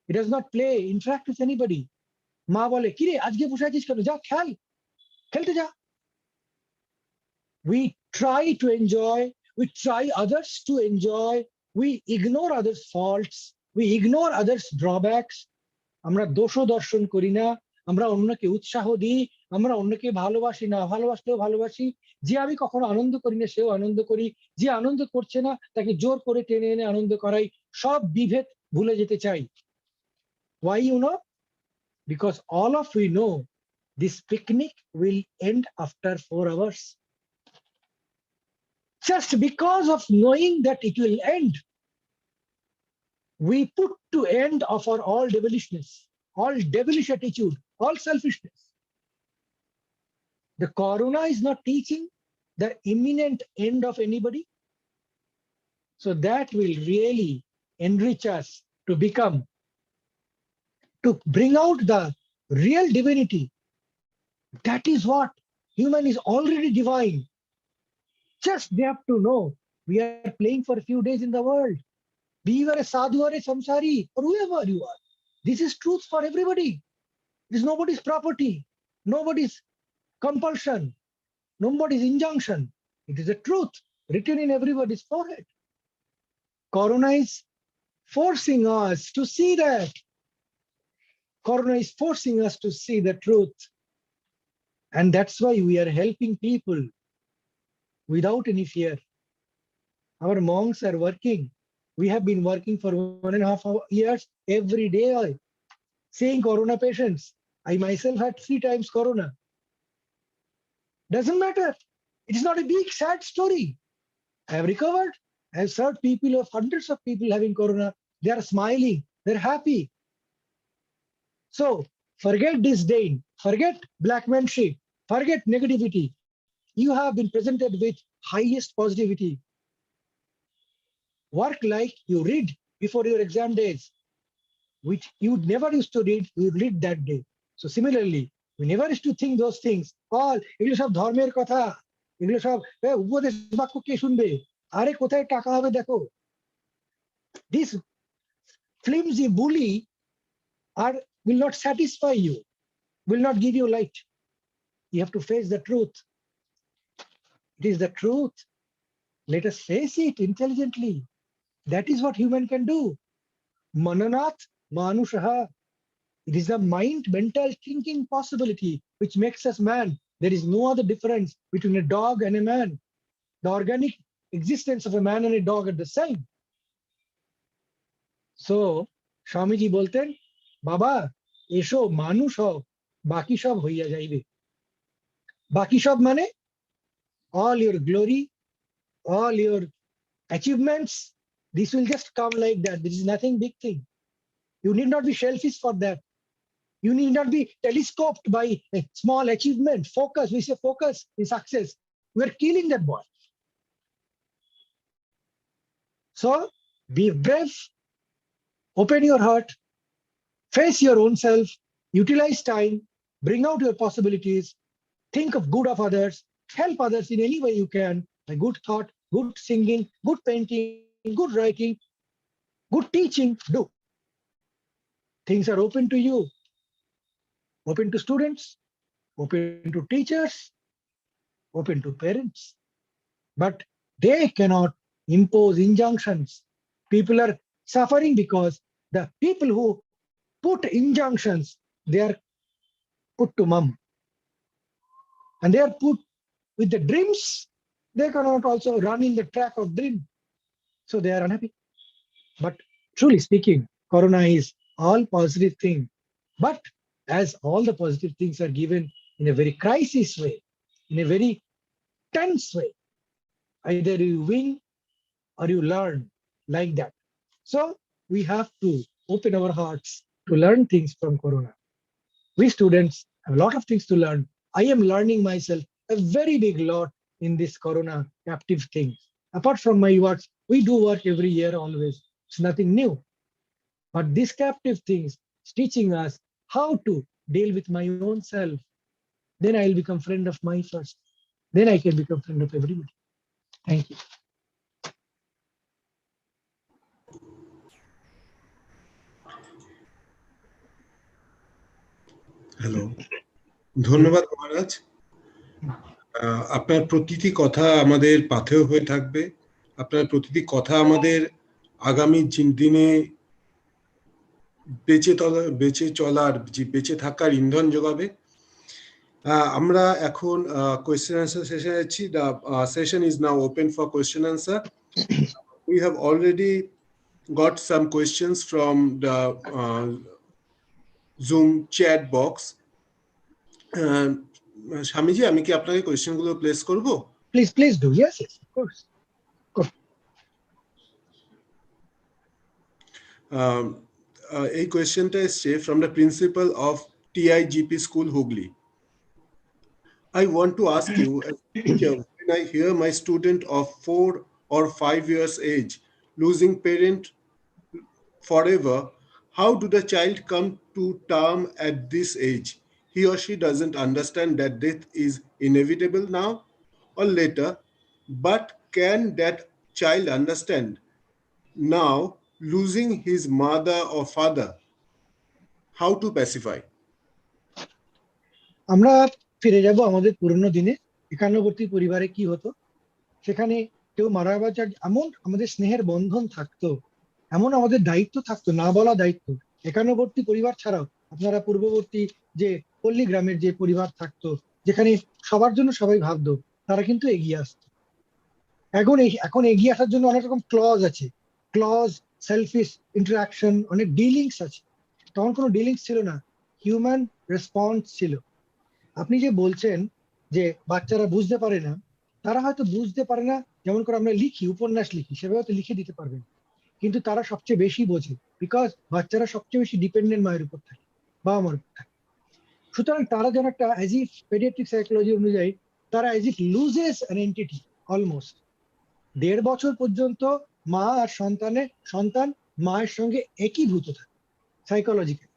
he does not play, interact with anybody. মা বলে, "কিরে আজকে বসে আছিস কেন? যা খেল, খেলতে যা." We try to enjoy, we try others to enjoy, we ignore others' faults, we ignore others' drawbacks. আমরা দোষ দর্শন করি না, আমরা অন্যকে উৎসাহ দিই, আমরা অন্যকে ভালোবাসি, না ভালোবাসলেও ভালোবাসি। যে আমি কখনো আনন্দ করি না সেও আনন্দ করি, যে আনন্দ করছে না তাকে জোর করে টেনে এনে আনন্দ করাই, সব বিভেদ ভুলে যেতে চাই। Why you know? Because all of we know this picnic will end after 4 hours. Just because of knowing that it will end, we put to end of our all devilishness, all devilish attitude, all selfishness. The Karuna is not teaching the imminent end of anybody. So that will really enrich us to become, to bring out the real divinity. That is what human is already divine. Just they have to know we are playing for a few days in the world. Be you a sadhu or a samsari or whoever you are. This is truth for everybody. It is nobody's property, nobody's compulsion, nobody's injunction. It is a truth written in everybody's forehead. Karuna is forcing us to see that. Karuna is forcing us to see the truth. And that's why we are helping people without any fear. Our monks are working. We have been working for 1.5 years every day, seeing Corona patients. I myself had 3 times Corona. Doesn't matter. It is not a big, sad story. I have recovered. I have served people, of hundreds of people having Corona. They are smiling. They're happy. So Forget disdain, forget blackmanship, forget negativity. You have been presented with highest positivity. Work like you read before your exam days, which you never used to read, you read that day. So similarly, we never used to think those things. All এগুলো সব ধর্মের কথা, এগুলো সব উপদেশ বাক্য কে শুনবে? আরে কোথায় টাকা হবে দেখো। This flimsy bully will not satisfy you, will not give you light. You have to face the truth. It is the truth. Let us face it intelligently. That is what human can do. Mananat manushaha. It is the mind, mental thinking possibility which makes us man. There is no other difference between a dog and a man. The organic existence of a man and a dog are the same. So, Swamiji bolten, Baba, esho manush ho, baki sob hoiya jaibe. Baki sob mane, all your glory, all your achievements, this will just come like that. This is nothing big thing. You need not be selfish for that. You need not be telescoped by a small achievement. Focus, we say focus in success. We are killing that boy. So be brave, open your heart, face your own self, utilize time, bring out your possibilities, think of good of others, help others in any way you can, a good thought, good singing, good painting, good writing, good teaching, do. Things are open to you, open to students, open to teachers, open to parents. But they cannot impose injunctions. People are suffering because the people who put injunctions, they are put to mum. And they are put with the dreams, they cannot also run in the track of dream. So they are unhappy. But truly speaking, Corona is all positive thing. But as all the positive things are given in a very crisis way, in a very tense way, either you win or you learn like that. So we have to open our hearts to learn things from Corona. We students have a lot of things to learn. I am learning myself a very big lot in this Corona captive thing. Apart from my works, we do work every year always. It's nothing new. But these captive things is teaching us how to deal with my own self. Then I'll become friend of my first. Then I can become friend of everybody. Thank you. Hello, ধন্যবাদ মহারাজ। আপনার প্রতিটি কথা আমাদের পাথেয় হয়ে থাকবে। আপনার প্রতিটি কথা আমাদের আগামী দিনে বেঁচে চলার, বেঁচে থাকার ইন্ধন যোগাবে। আমরা এখন কোয়েশ্চেন আনসার সেশন যাচ্ছি। The session is now open for question answer. We have already got some questions from the Zoom chat box. Swamiji, আমি কি আপনাকে কোয়েশ্চেনগুলো প্লেস করব? Please do. Yes, of course. এই কোয়েশ্চেনটা এসছে from the principal of TIGP School, Hooghly. I want to ask you, as a teacher, when I hear my student of 4 or 5 years age losing parent forever, how do the child come to term at this age? He or she doesn't understand that death is inevitable now or later, but can that child understand now losing his mother or father? How to pacify? আমরা ফিরে যাব আমাদের পুরনো দিনে। একান্নবর্তী পরিবারে কি হতো, সেখানে কেউ মারা যাওয়ার এমন আমাদের স্নেহের বন্ধন থাকতো, এমন আমাদের দায়িত্ব থাকতো, না বলা দায়িত্ব। একান্নবর্তী পরিবার ছাড়াও আপনারা পূর্ববর্তী যে পল্লী গ্রামের যে পরিবার থাকতো, যেখানে সবার জন্য সবাই ভাবতো, তারা কিন্তু এগিয়ে আসতো। এখন এগিয়ে আসার জন্য অনেক রকম ক্লজ আছে, ক্লজ, সেলফিশ ইন্টারাকশন, অনেক ডিলিংস আছে। তখন কোনো ডিলিংস ছিল না, হিউম্যান রেসপন্স ছিল। আপনি যে বলছেন যে বাচ্চারা বুঝতে পারে না, তারা হয়তো বুঝতে পারে না, যেমন করে আমরা লিখি, উপন্যাস লিখি, সেভাবে হয়তো লিখে দিতে পারবেন, কিন্তু তারা সবচেয়ে বেশি বোঝে, বিকজ বাচ্চারা সবচেয়ে বেশি ডিপেন্ডেন্ট মায়ের উপর থাকে, বাবা মার উপর থাকে। সুতরাং তারা যেন একটা অ্যাজ ইফ পেডিয়াট্রিক সাইকোলজি অনুযায়ী তারা as if loses an entity almost. 1.5 বছর পর্যন্ত মা আর সন্তান মায়ের সঙ্গে একীভূত থাকে সাইকোলজিক্যালি।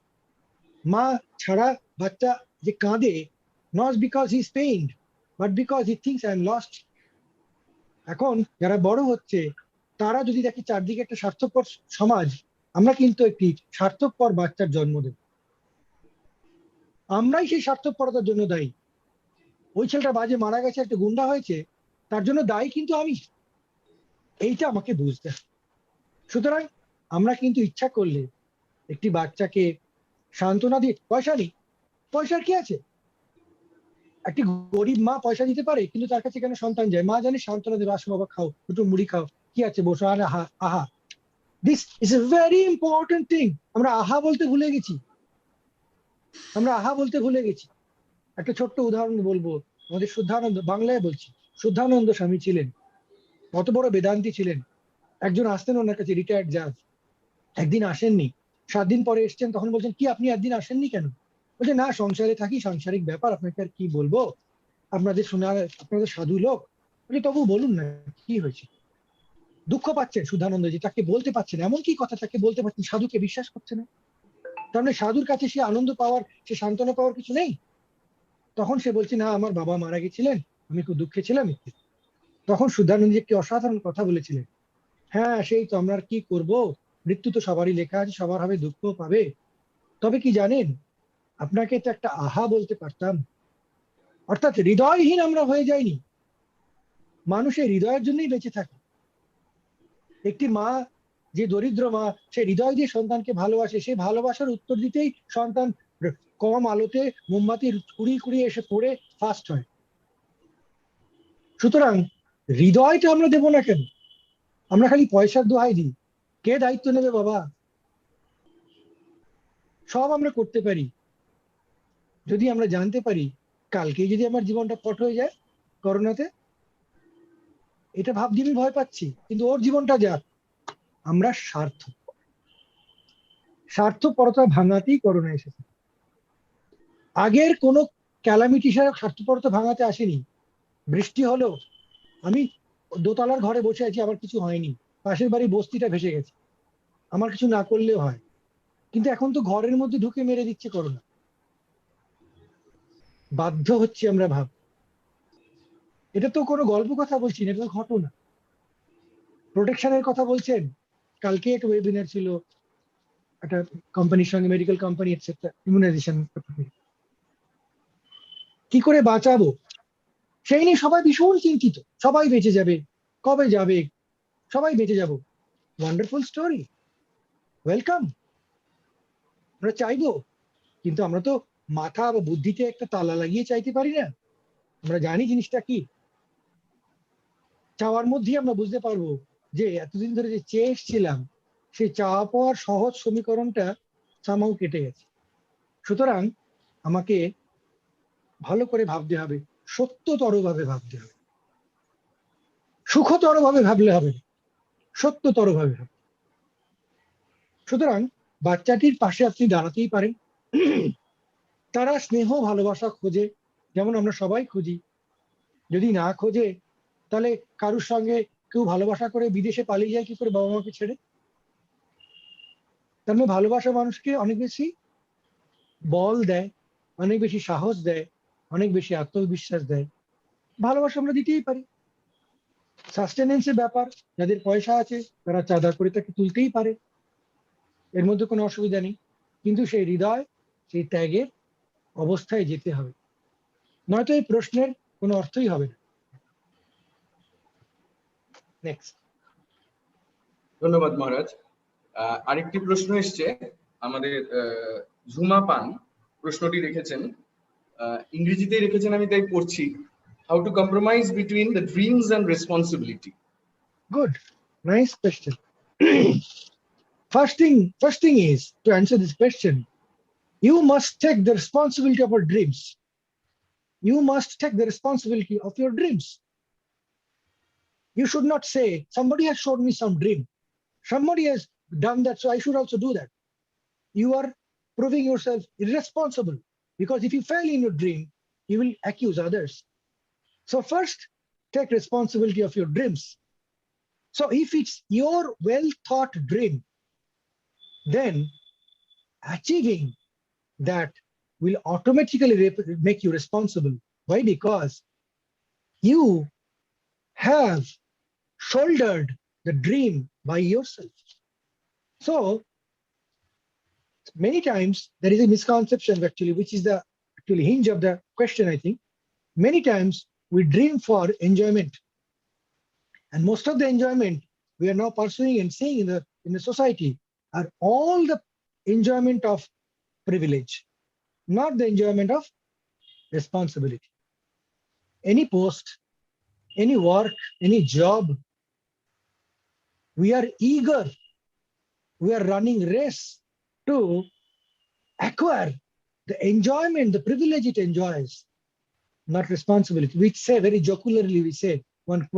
মা ছাড়া বাচ্চা যে কাঁদে, not because he is pained but because he thinks I am lost. এখন যারা বড় হচ্ছে তারা যদি দেখে চারদিকে একটা স্বার্থপর সমাজ, আমরা কিন্তু একটি স্বার্থপর বাচ্চার জন্ম দেব। আমরাই সেই স্বার্থপরতার জন্য দায়ী। ওই ছেলেটা বাজে মারা গেছে, একটা গুন্ডা হয়েছে, তার জন্য দায়ী কিন্তু আমি। এইটা আমাকে বুঝতে হবে। সুতরাং আমরা কিন্তু ইচ্ছা করলে একটি বাচ্চাকে সান্ত্বনা দিয়ে, পয়সা নেই, পয়সার কি আছে? একটি গরিব মা পয়সা দিতে পারে, কিন্তু তার কাছে কেন সন্তান যায়? মা জানে সান্ত্বনা দেবে, আসো বাবা খাও, দুটো মুড়ি খাও, কি আছে বসো, আর আহা আহা। This is a very important thing. আমরা আহা বলতে ভুলে গেছি, আমরা আহা বলতে ভুলে গেছি। একটা ছোট্ট উদাহরণ বলবো, আমাদের শুদ্ধানন্দ, বাংলায় বলছি, শুদ্ধানন্দ স্বামী ছিলেন, কত বড় বেদান্তি ছিলেন। একজন আসতেন ওনার কাছে, রিটায়ার্ড জাজ, একদিন আসেননি, 7 দিন পরে এসছেন, তখন বলছেন কি আপনি একদিন আসেননি কেন? বলছে না, সংসারে থাকি, সাংসারিক ব্যাপার, আপনাকে আর কি বলবো, আপনাদের শোনার, আপনাদের সাধু লোক। বলছে তবু বলুন না কি হয়েছে। দুঃখ পাচ্ছেন শুদ্ধানন্দ, যে তাকে বলতে পারছেন, এমন কি কথা তাকে বলতে পারছেন, সাধুকে বিশ্বাস করছে না। তার মানে সাধুর কাছে সে আনন্দ পাওয়ার, সে সান্ত্বনা পাওয়ার কিছু নেই। তখন সে বলছে না, আমার বাবা মারা গেছিলেন, আমি খুব দুঃখে ছিলাম। তখন শুদ্ধানন্দ একটি অসাধারণ কথা বলেছিলেন, হ্যাঁ সেই তো, আমরা আর কি করব, মৃত্যু তো সবারই লেখা আছে, সবার হবে, দুঃখ পাবে। তবে কি জানেন, আপনাকে তো একটা আহা বলতে পারতাম। অর্থাৎ হৃদয়হীন আমরা হয়ে যাইনি, মানুষের হৃদয়ের জন্যই বেঁচে থাকে। একটি মা, যে দরিদ্র মা, সে হৃদয় দিয়ে সন্তানকে ভালোবাসে, সেই ভালোবাসার উত্তর দিতেই সন্তান কম আলোতে মোমবাতি কুড়িয়ে কুড়িয়ে এসে পড়ে ফাস্ট হয়। সুতরাং হৃদয়টা আমরা দেবো না কেন? আমরা খালি পয়সার দোহাই দিই, কে দায়িত্ব নেবে বাবা? সব আমরা করতে পারি যদি আমরা জানতে পারি কালকে যদি আমার জীবনটা পট হয়ে যায় করোনাতে, এটা ভাবতে আমি ভয় পাচ্ছি, কিন্তু ওর জীবনটা যাক। আমরা স্বার্থপরতা ভাঙাতেই করোনা এসেছে। আগের কোনো ক্যালামিটি স্বার্থপরতা ভাঙাতে আসেনি। বৃষ্টি হলো, আমি দোতলার ঘরে বসে আছি, আমার কিছু হয়নি, পাশের বাড়ি বস্তিটা ভেসে গেছে, আমার কিছু না করলেও হয়। কিন্তু এখন তো ঘরের মধ্যে ঢুকে মেরে দিচ্ছে করোনা। বাধ্য হচ্ছি আমরা ভাব, এটা তো কোনো গল্প কথা বলছি না, এটা তো ঘটনা। প্রোটেকশনের কথা বলছেন, কালকে একটা ওয়েবিনার ছিল একটা কোম্পানির সঙ্গে, মেডিকেল কোম্পানি এটসেট্রা, ইমিউনাইজেশন কি করে বাঁচাবো সেই নিয়ে সবাই ভীষণ চিন্তিত। সবাই বেঁচে যাবে, কবে যাবে, সবাই বেঁচে যাব। ওয়ান্ডারফুল স্টোরি, ওয়েলকাম, আমরা চাইবো, কিন্তু আমরা তো মাথা বা বুদ্ধিতে একটা তালা লাগিয়ে চাইতে পারি না। আমরা জানি জিনিসটা কি, চাওয়ার মধ্যেই আমরা বুঝতে পারবো যে এতদিন ধরে যে চেয়ে এসছিলাম, সেই চাওয়া পাওয়ার সহজ সমীকরণটা সামাও কেটে গেছে। সুতরাং আমাকে ভালো করে ভাবতে হবে, সত্যতর ভাবে ভাবতে হবে, সুখতর ভাবে ভাবলে হবে, সত্যতর ভাবে ভাবতে। সুতরাং বাচ্চাটির পাশে আপনি দাঁড়াতেই পারেন। তারা স্নেহ ভালোবাসা খোঁজে, যেমন আমরা সবাই খুঁজি। যদি না খোঁজে, তাহলে কারুর সঙ্গে কেউ ভালোবাসা করে বিদেশে পালিয়ে যায় কি করে বাবা মাকে ছেড়ে? তার মানে ভালোবাসা মানুষকে অনেক বেশি বল দেয়, অনেক বেশি সাহস দেয়, অনেক বেশি আত্মবিশ্বাস দেয়। ভালোবাসা আমরা দিতেই পারি। সাস্টেনেন্সের ব্যাপার, যাদের পয়সা আছে তারা চাঁদা করে তাকে তুলতেই পারে, এর মধ্যে কোনো অসুবিধা নেই। কিন্তু সেই হৃদয়, সেই ত্যাগের অবস্থায় যেতে হবে, নয়তো এই প্রশ্নের কোনো অর্থই হবে না। নেক্সট। ধন্যবাদ মহারাজ। আরেকটি প্রশ্ন এসছে আমাদের, ঝুমা পান প্রশ্নটি রেখেছেন, ইংরেজিতে রেখেছেন, আমি তাই পড়ছি। How to compromise between the dreams and responsibility? Good, nice question. First thing is, to answer this question, you must take the responsibility of your dreams. You must take the responsibility of your dreams. You should not say, somebody has showed me some dream, somebody has done that, so I should also do that. You are proving yourself irresponsible Because if you fail in your dream, you will accuse others. So first, take responsibility of your dreams. So if it's your well-thought dream, then achieving that will automatically make you responsible. Why? Because you have shouldered the dream by yourself. So many times there is a misconception actually, which is the actually hinge of the question, I think. Many times we dream for enjoyment. And most of the enjoyment we are now pursuing and seeing in the society are all the enjoyment of privilege, not the enjoyment of responsibility. Any post, any work, any job, we are eager, we are running race to acquire the enjoyment, the privilege it enjoys, not responsibility. We say very jocularly, we say, one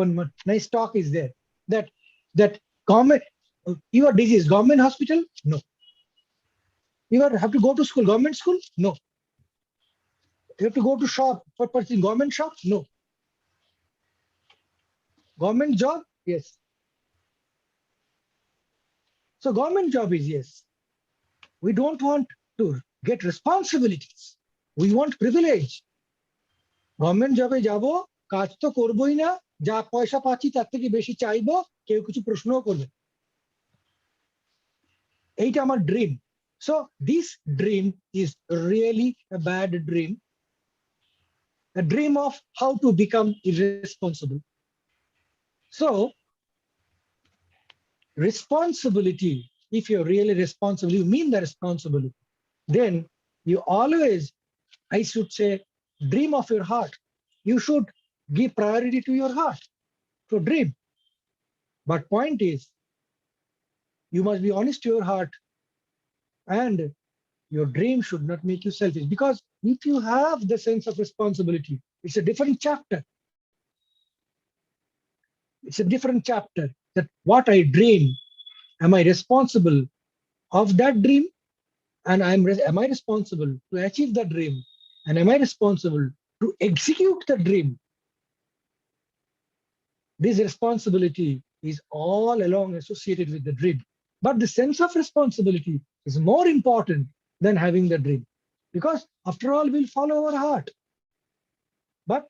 nice talk is there, that government, your disease, government hospital? No. You have to go to school, government school? No. You have to go to shop for purchasing, government shop? No. Government job? Yes. So government job is yes. We don't want to get responsibilities. We want privilege. Government job এ যাব, কাজ তো করবই না, যা পয়সা পাচ্ছি তার থেকে বেশি চাইবো, কেউ কিছু প্রশ্নও করবে। এইটা আমার dream. So this dream is really a bad dream. A dream of how to become irresponsible. So responsibility, if you're really responsible, you mean the responsibility, then you always, I should say, dream of your heart. You should give priority to your heart, to dream. But point is, you must be honest to your heart, and your dream should not make you selfish. Because if you have the sense of responsibility, it's a different chapter. It's a different chapter, that what I dream, am I responsible of that dream? And am I responsible to achieve that dream? And am I responsible to execute the dream? This responsibility is all along associated with the dream. But the sense of responsibility is more important than having the dream. Because after all, we'll follow our heart. But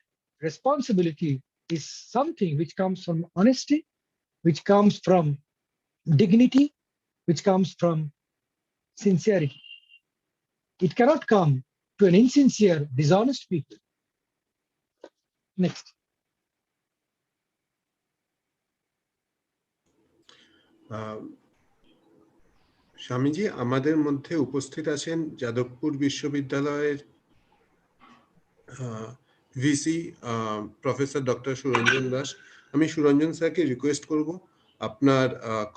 responsibility is something which comes from honesty, which comes from dignity, which comes from sincerity. It cannot come to an insincere, dishonest people. Next. Swamiji, আমাদের মধ্যে উপস্থিত আছেন যাদবপুর বিশ্ববিদ্যালয়ের VC professor doctor Suranjan Das. আমি সুরঞ্জন স্যারকে request করব আপনার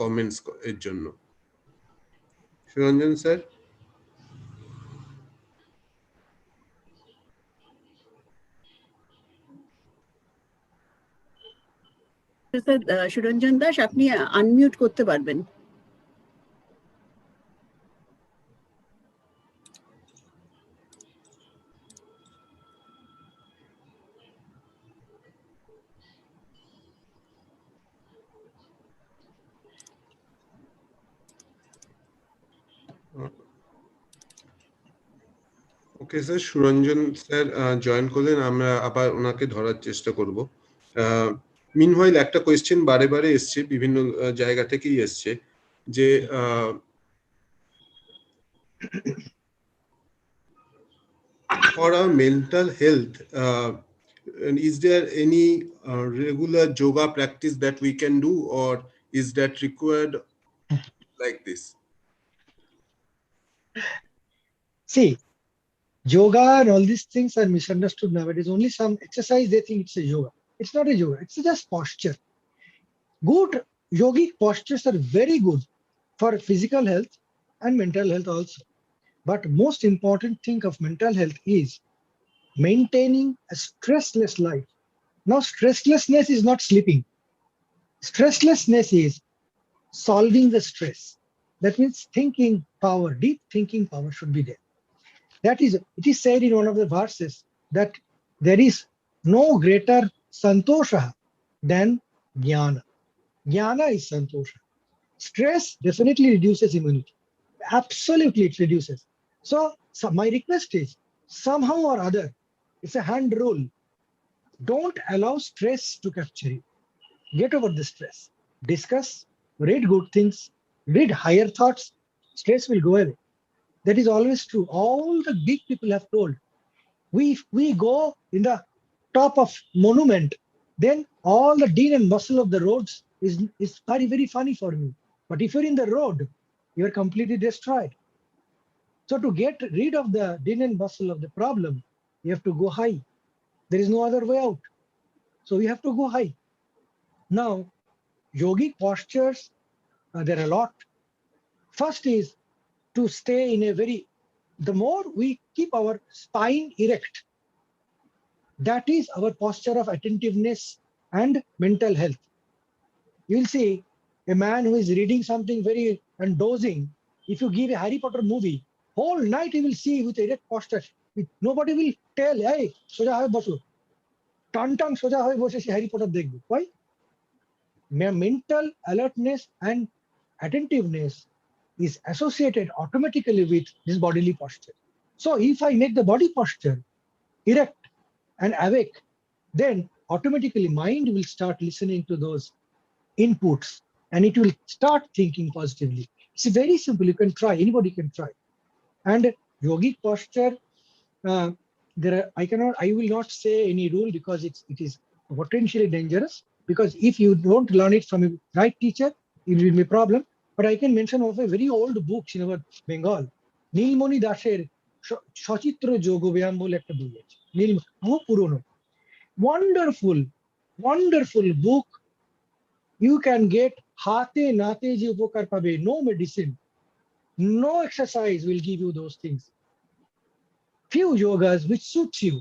comments এর জন্য। সুরঞ্জন স্যার। সুরঞ্জন দাস, আপনি আনমিউট করতে পারবেন। Okay sir, Suranjan sir join করলেন, আমরা আবার ওনাকে ধরার চেষ্টা করব। মিনওয়াইল একটা কোয়েশ্চেন বারে বারে এসছে, বিভিন্ন জায়গা থেকেই এসছে, যে for our mental health, is there any regular yoga practice that we can do, or is that required like this? See, yoga and all these things are misunderstood nowadays. Only some exercise, they think it's a yoga. It's not a yoga, it's just posture. Good yogic postures are very good for physical health and mental health also. But most important thing of mental health is maintaining a stressless life. Now, stresslessness is not sleeping. Stresslessness is solving the stress. That means thinking power, deep thinking power should be there. That is, it is said in one of the verses that there is no greater santosha than jnana. Jnana is santosha. Stress definitely reduces immunity. Absolutely, it reduces. So my request is, somehow or other, it's a hand rule. Don't allow stress to capture you. Get over the stress. Discuss, read good things, read higher thoughts. Stress will go away. That is always true. All the big people have told. We go in the top of monument, then all the din and bustle of the roads is very, very funny for me. But if you're in the road, you're completely destroyed. So to get rid of the din and bustle of the problem, you have to go high. There is no other way out. So we have to go high. Now, yogic postures, there are a lot. First is to stay in a very, the more we keep our spine erect, that is our posture of attentiveness and mental health. You'll see a man who is reading something very and dozing. If you give a Harry Potter movie, whole night he will see with erect posture. Nobody will tell, hey, soja hoye boso. Tan soja hoye bose se Harry Potter dekhbe. Why? Mental alertness and attentiveness is associated automatically with this bodily posture. So if I make the body posture erect and awake, then automatically mind will start listening to those inputs and it will start thinking positively. It's very simple. You can try. Anybody can try. And yogic posture, I will not say any rule because it is potentially dangerous. Because if you don't learn it from a right teacher, it will be a problem. But I can mention of a very old books in our Bengal. নীলমণি দাশের সচিত্র যোগ ব্যায়াম বলে একটা বই আছে। বহু পুরনো। Wonderful, wonderful book. You can get হাতে নাতে যে উপকার পাবে, no medicine, no exercise will give you those things. Few yogas which suits you.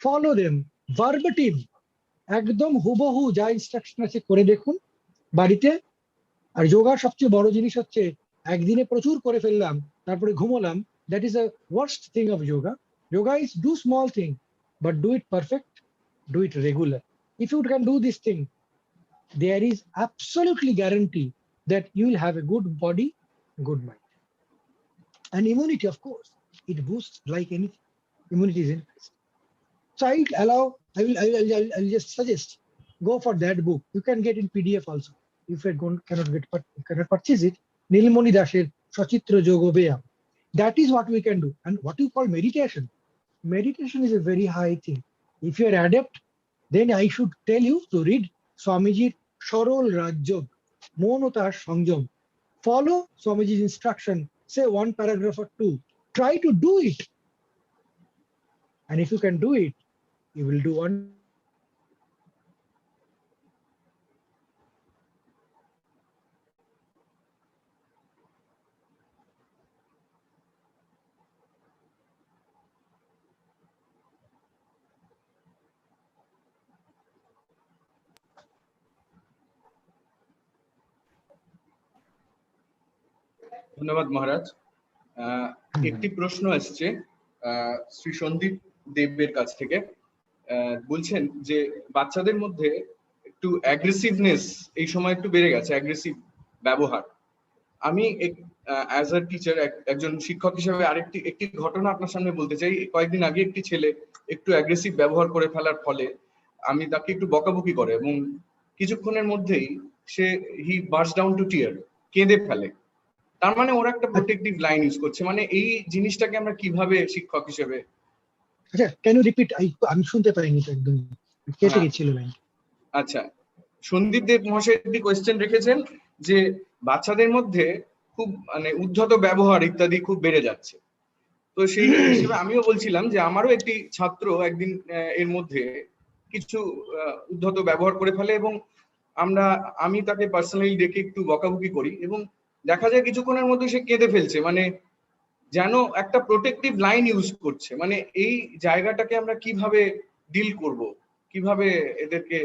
Follow them verbatim. একদম হুবহু যা ইনস্ট্রাকশন আছে করে দেখুন বাড়িতে। আর যোগার সবচেয়ে বড় জিনিস হচ্ছে একদিনে প্রচুর করে ফেললাম তারপরে ঘুমোলাম। That is the worst thing of yoga. Yoga is do small thing, but do it perfect, do it regular. If you can do this thing, there is absolutely guarantee that you will have a good body, good mind. And immunity, of course, it boosts like anything. Immunity is increased. So I will just suggest, go for that book. You can get in PDF also. If you cannot purchase it, নীলমণি দাশের সচিত্র যোগ ব্যায়াম. That is what we can do. And what you call meditation. Meditation is a very high thing. If you are adept, then I should tell you to read Swamiji's সরল রাজযোগ, মন ও তার সংযম. Follow Swamiji's instruction, say one paragraph or two. Try to do it. And if you can do it, you will do one. ধন্যবাদ মহারাজ। একটি প্রশ্ন আসছে শ্রী সন্দীপ দেবের কাছ থেকে। বলছেন যে বাচ্চাদের মধ্যে একটু অ্যাগ্রেসিভনেস এই সময় একটু বেড়ে গেছে, অ্যাগ্রেসিভ ব্যবহার। আমি অ্যাজ আ টিচার, একজন শিক্ষক হিসেবে একটি ঘটনা আপনার সামনে বলতে চাই। কয়েকদিন আগে একটি ছেলে একটু অ্যাগ্রেসিভ ব্যবহার করে ফেলার ফলে আমি তাকে একটু বকাবকি করে এবং কিছুক্ষণের মধ্যেই হি বার্স্ট ডাউন টু টিয়ার, কেঁদে ফেলে। তার মানে ওরা একটা প্রোটেক্টিভ লাইন ইউজ করছে। মানে এই জিনিসটাকে আমরা কিভাবে শিক্ষক হিসেবে, আচ্ছা, ক্যান ইউ রিপিট? আমি শুনতে পাইনি তো, একদম কেটে গেছিল লাইন। আচ্ছা, সন্দীপ দেব মহাশয় একটি কোয়েশ্চেন রেখেছেন যে বাচ্চাদের মধ্যে খুব মানে উদ্ধত ব্যবহার ইত্যাদি খুব বেড়ে যাচ্ছে। তো সেই হিসেবে আমিও বলছিলাম যে আমারও একটি ছাত্র একদিন এর মধ্যে কিছু উদ্ধত ব্যবহার করে ফেলে এবং আমি তাকে পার্সোনালি ডেকে একটু বকাবকি করি এবং দেখা যায় কিছুক্ষণের মধ্যে সে কেঁদে ফেলছে। মানে যেন একটা প্রোটেক্টিভ লাইন ইউজ করছে। মানে এই জায়গাটাকে আমরা কিভাবে ডিল করব, কিভাবে এদেরকে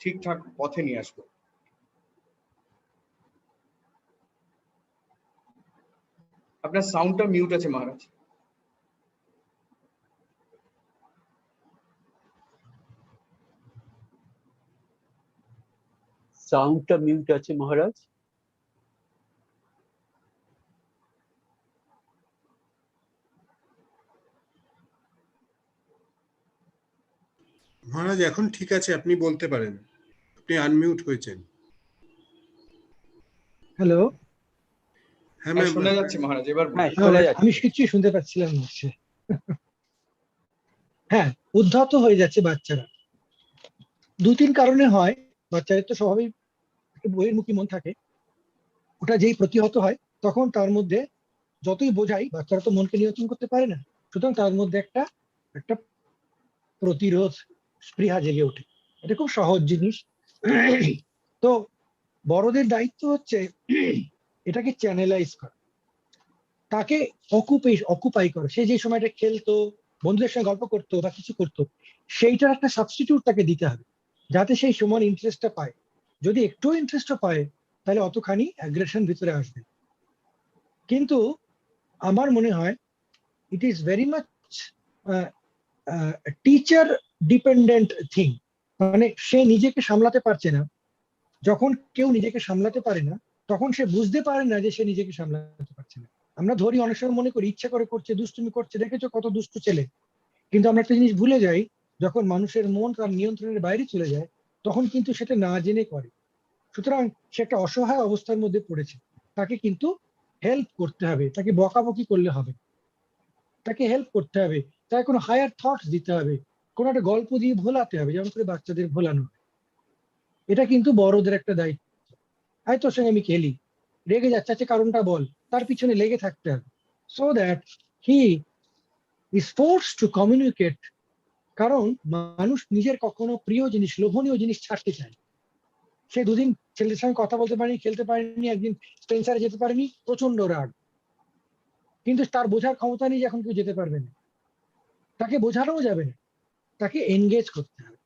ঠিকঠাক পথে নিয়ে আসবো? আপনার সাউন্ডটা মিউট আছে মহারাজ। সাউন্ডটা মিউট আছে মহারাজ। মহারাজ এখন ঠিক আছে, আপনি বলতে পারেন, আপনি আনমিউট হয়েছেন। হ্যালো, হ্যাঁ হ্যাঁ, ম্যাম। শোনা যাচ্ছে মহারাজ, এবার হ্যাঁ শোনা যাচ্ছে। আমি কিছুই শুনতে পাচ্ছিলাম না। হ্যাঁ, উদ্ধত হয়ে যাচ্ছে বাচ্চারা। 2-3 কারণে হয়। বাচ্চাদের তো স্বভাবই একটু বহির্মুখী মন থাকে, ওটা যেই প্রতিহত হয় তখন তার মধ্যে যতই বোঝাই, বাচ্চারা তো মনকে নিয়ন্ত্রণ করতে পারে না, সুতরাং তার মধ্যে একটা একটা প্রতিরোধ স্পৃহা জেগে ওঠে। এটা খুব সহজ জিনিস। তো বড়দের দায়িত্ব হচ্ছে এটাকে চ্যানেলাইজ করা, তাকে অকুপাই করে। সে যে সময়টা খেলতো, বন্ধুদের সঙ্গে গল্প করতো বা কিছু করতো, সেইটার একটা সাবস্টিটিউট তাকে দিতে হবে, যাতে সেই সময় ইন্টারেস্টটা পায়। যদি একটু ইন্টারেস্টও পায়, তাহলে অতখানি অ্যাগ্রেশন ভিতরে আসবে। কিন্তু আমার মনে হয় it is very much teacher dependent thing. মানে সে নিজেকে সামলাতে পারছে না, যখন কেউ নিজেকে সামলাতে পারে না, তখন সে বুঝতে পারে না যে সে নিজেকে সামলাতে পারছে না। আমরা ধরি, অনেক সময় মনে করি ইচ্ছা করে করছে, দুষ্টুমি করছে, দেখেছো কত দুষ্টু ছেলে। কিন্তু আমরা একটা জিনিস ভুলে যাই, যখন মানুষের মন তার নিয়ন্ত্রণের বাইরে চলে যায়, তখন কিন্তু সেটা না জেনে করে। সুতরাং সে একটা অসহায় অবস্থার মধ্যে পড়েছে, তাকে কিন্তু হেল্প করতে হবে, তাকে বকাবকি করলে হবে, তাকে হেল্প করতে হবে, তাকে কোনো হায়ার থটস দিতে হবে, কোনো একটা গল্প দিয়ে ভোলাতে হবে, যেমন করে বাচ্চাদের ভোলানো। এটা কিন্তু বড়দের একটা দায়িত্ব। আয় তোর সঙ্গে আমি খেলি, রেগে যাচ্ছে, আচ্ছা কারণটা বল, তার পিছনে লেগে থাকতে হবে, so that he is force to communicate. কারণ মানুষ নিজের কখনো প্রিয় জিনিস, লোভনীয় জিনিস ছাড়তে চায়। সে 2 দিন ছেলের সঙ্গে কথা বলতে পারেনি, খেলতে পারেনি, একদিন স্পেন্সারে যেতে পারেনি, প্রচন্ড রাগ। কিন্তু তার বোঝার ক্ষমতা নেই যে এখন কেউ যেতে পারবে না, তাকে বোঝানোও যাবে না, তাকে এনগেজ করতে হবে।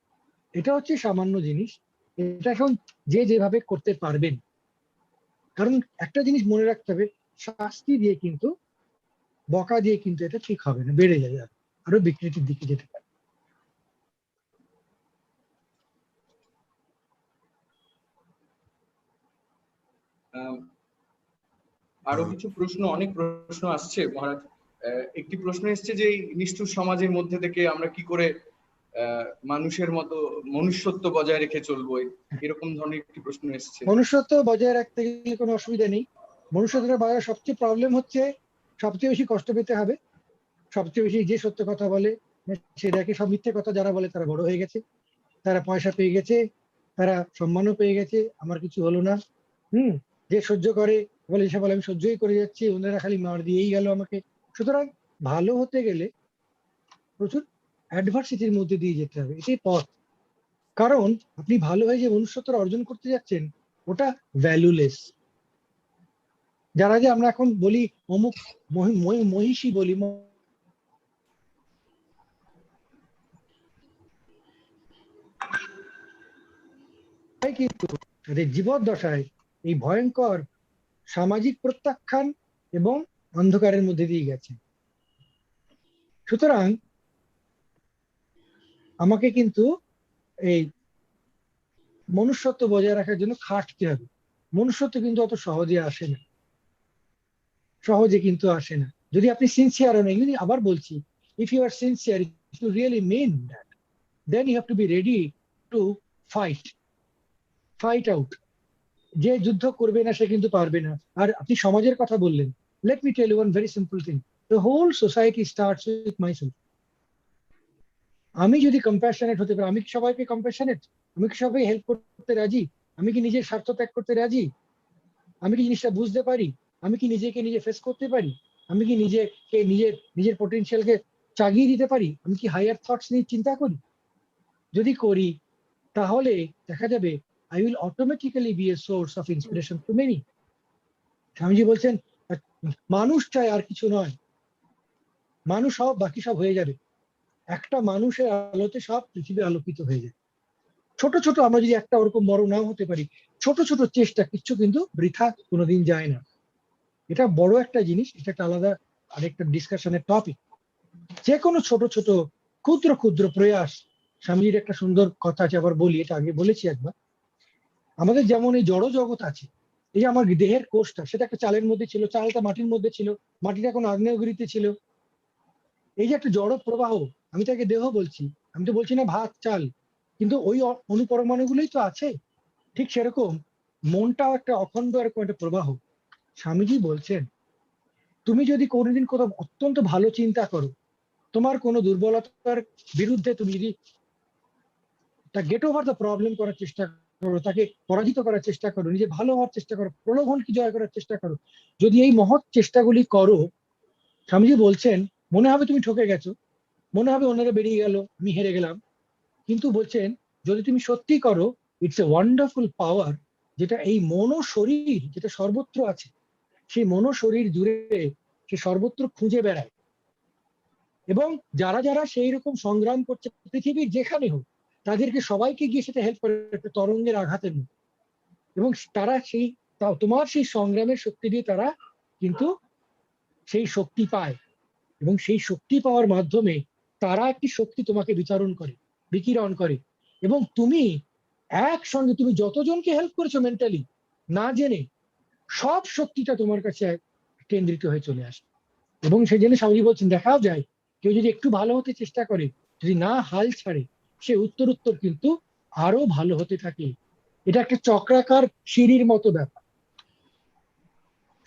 এটা হচ্ছে সামান্য জিনিস, এটা এখন যে যেভাবে করতে পারবেন। কারণ একটা জিনিস মনে রাখতে হবে, শাস্তি দিয়ে কিন্তু, বকা দিয়ে কিন্তু এটা ঠিক হবে না, বেড়ে যাবে, আরো বিকৃতির দিকে যেতে পারে। আরো কিছু প্রশ্ন, অনেক প্রশ্ন আসছে মহারাজ। একটি প্রশ্ন এসছে যে এই নিষ্ঠুর সমাজের মধ্যে থেকে আমরা কি করে মানুষের মতো মনুষ্যত্ব বজায় রেখে চলবো, এরকম ধরনের একটি প্রশ্ন এসছে। মনুষ্যত্ব বজায় রাখতে গেলে কোনো অসুবিধা নেই। মনুষ্যত্বের বজায় সবচেয়ে প্রবলেম হচ্ছে, সবচেয়ে বেশি কষ্ট পেতে হবে, সবচেয়ে বেশি যে সত্য কথা বলে সেটাকে, সব মিথ্যে কথা যারা বলে তারা বড় হয়ে গেছে, তারা পয়সা পেয়ে গেছে, তারা সম্মানও পেয়ে গেছে, আমার কিছু হলো না। যে সহ্য করে বলে, সে বলে আমি সহ্যই করে যাচ্ছি, ওনারা খালি মার দিয়েই গেল আমাকে। সুতরাং ভালো হতে গেলে প্রচুর অ্যাডভার্সিটির মধ্যে দিয়ে যেতে হবে, এটাই পথ। কারণ আপনি ভালো হয়ে যে মনুষ্যত্ব অর্জন করতে যাচ্ছেন, ওটা ভ্যালুলেস। যারা যে আমরা এখন বলি অমুক মহিষী বলি, কিন্তু তাদের জীবদ্দশায় এই ভয়ঙ্কর সামাজিক প্রত্যাখ্যান এবং অন্ধকারের মধ্যে দিয়ে গেছে। সুতরাং আমাকে কিন্তু এই মনুষ্যত্ব বজায় রাখার জন্য খাটতে হবে। মনুষ্যত্ব কিন্তু অত সহজে আসে না, সহজে কিন্তু আসে না। যদি আপনি সিনসিয়ার হন, যদি আবার বলছি, if you are sincere, if you really mean that, then you have to be ready to fight out. যে যুদ্ধ করবে না সে কিন্তু পারবে না। আর আপনি সমাজের কথা বললেন, let me tell you one very simple thing, the whole society starts with myself. আমি যদি কম্প্যাশনেট হতে পারি, আমি কি সবাইকে কম্প্যাশনেট? আমি কি সবাই হেল্প করতে রাজি? আমি কি নিজের স্বার্থ ত্যাগ করতে রাজি? আমি কি জিনিসটা বুঝতে পারি? আমি কি নিজেকে নিজে ফেস করতে পারি? আমি কি নিজেকে নিজের পোটেনশিয়ালকে চাগিয়ে দিতে পারি? আমি কি হায়ার থটস নিয়ে চিন্তা করি? যদি করি, তাহলে দেখা যাবে I will automatically be a source of inspiration to many. Swamiji বলছেন, মানুষ চাই আর কিছু নয়, মানুষ সব, বাকি সব হয়ে যাবে। একটা মানুষের আলোতে সব পৃথিবী আলোকিত হয়ে যায়। ছোট ছোট আমরা যদি একটা ওরকম বড় নাও হতে পারি, ছোট ছোট চেষ্টা কিচ্ছু কিন্তু বৃথা কোনোদিন যায় না। এটা বড় একটা জিনিস, এটা একটা আলাদা আরেকটা ডিসকাশনের টপিক। যে কোনো ছোট ছোট ক্ষুদ্র ক্ষুদ্র প্রয়াস, স্বামীজির একটা সুন্দর কথা আছে, আবার বলি, এটা আগে বলেছি একবার, আমাদের যেমন এই জড় জগৎ আছে, এই যে আমার দেহের কোষটা, সেটা একটা চালের মধ্যে ছিল, চালটা মাটির মধ্যে ছিল, মাটিটা এখন আগ্নেয়গিরিতে ছিল। এই যে একটা জড় প্রবাহ, আমি তাকে দেহ বলছি, আমি তো বলছি না ভাত চাল, কিন্তু ওই অনুপরমাণুগুলোই তো আছে। ঠিক সেরকম মনটাও একটা অখণ্ড এরকম একটা প্রবাহ। স্বামীজি বলছেন, তুমি যদি কোনোদিন কোথাও অত্যন্ত ভালো চিন্তা করো, তোমার কোনো দুর্বলতার বিরুদ্ধে তুমি যদি গেট ওভার দ্য প্রবলেম করার চেষ্টা করো, তাকে পরাজিত করার চেষ্টা করো, নিজে ভালো হওয়ার চেষ্টা করো, প্রলোভনকে জয় করার চেষ্টা করো, যদি এই মহৎ চেষ্টাগুলি করো, স্বামীজি বলছেন মনে হবে তুমি ঠকে গেছো, মনে হবে অন্যরা বেরিয়ে গেল, আমি হেরে গেলাম, কিন্তু বলছেন যদি তুমি সত্যি করো, ইটস এ ওয়ান্ডারফুল পাওয়ার, যেটা এই মন ও শরীর যেটা সর্বত্র আছে, সেই মন ও শরীর জুড়ে সে সর্বত্র খুঁজে বেড়ায়। এবং যারা যারা সেই রকম সংগ্রাম করছে পৃথিবীর যেখানে হোক, তাদেরকে সবাইকে গিয়ে সেটা হেল্প করে একটা তরঙ্গের আঘাতের মতো। এবং তারা সেই তোমার সেই সংগ্রামের শক্তি দিয়ে তারা কিন্তু সেই শক্তি পায়, এবং সেই শক্তি পাওয়ার মাধ্যমে তারা একটি শক্তি তোমাকে বিকিরণ করে, এবং তুমি একসঙ্গে তুমি যতজনকে হেল্প করেছো মেন্টালি না জেনে, সব শক্তিটা তোমার কাছে কেন্দ্রিত হয়ে চলে আসে। এবং সেই জন্য স্বামীজি বলছেন দেখাও যায়, কেউ যদি একটু ভালো হতে চেষ্টা করে, যদি না হাল ছাড়ে, সে উত্তর কিন্তু আরো ভালো হতে থাকে। এটা একটা চক্রাকার সিঁড়ির মতো ব্যাপার।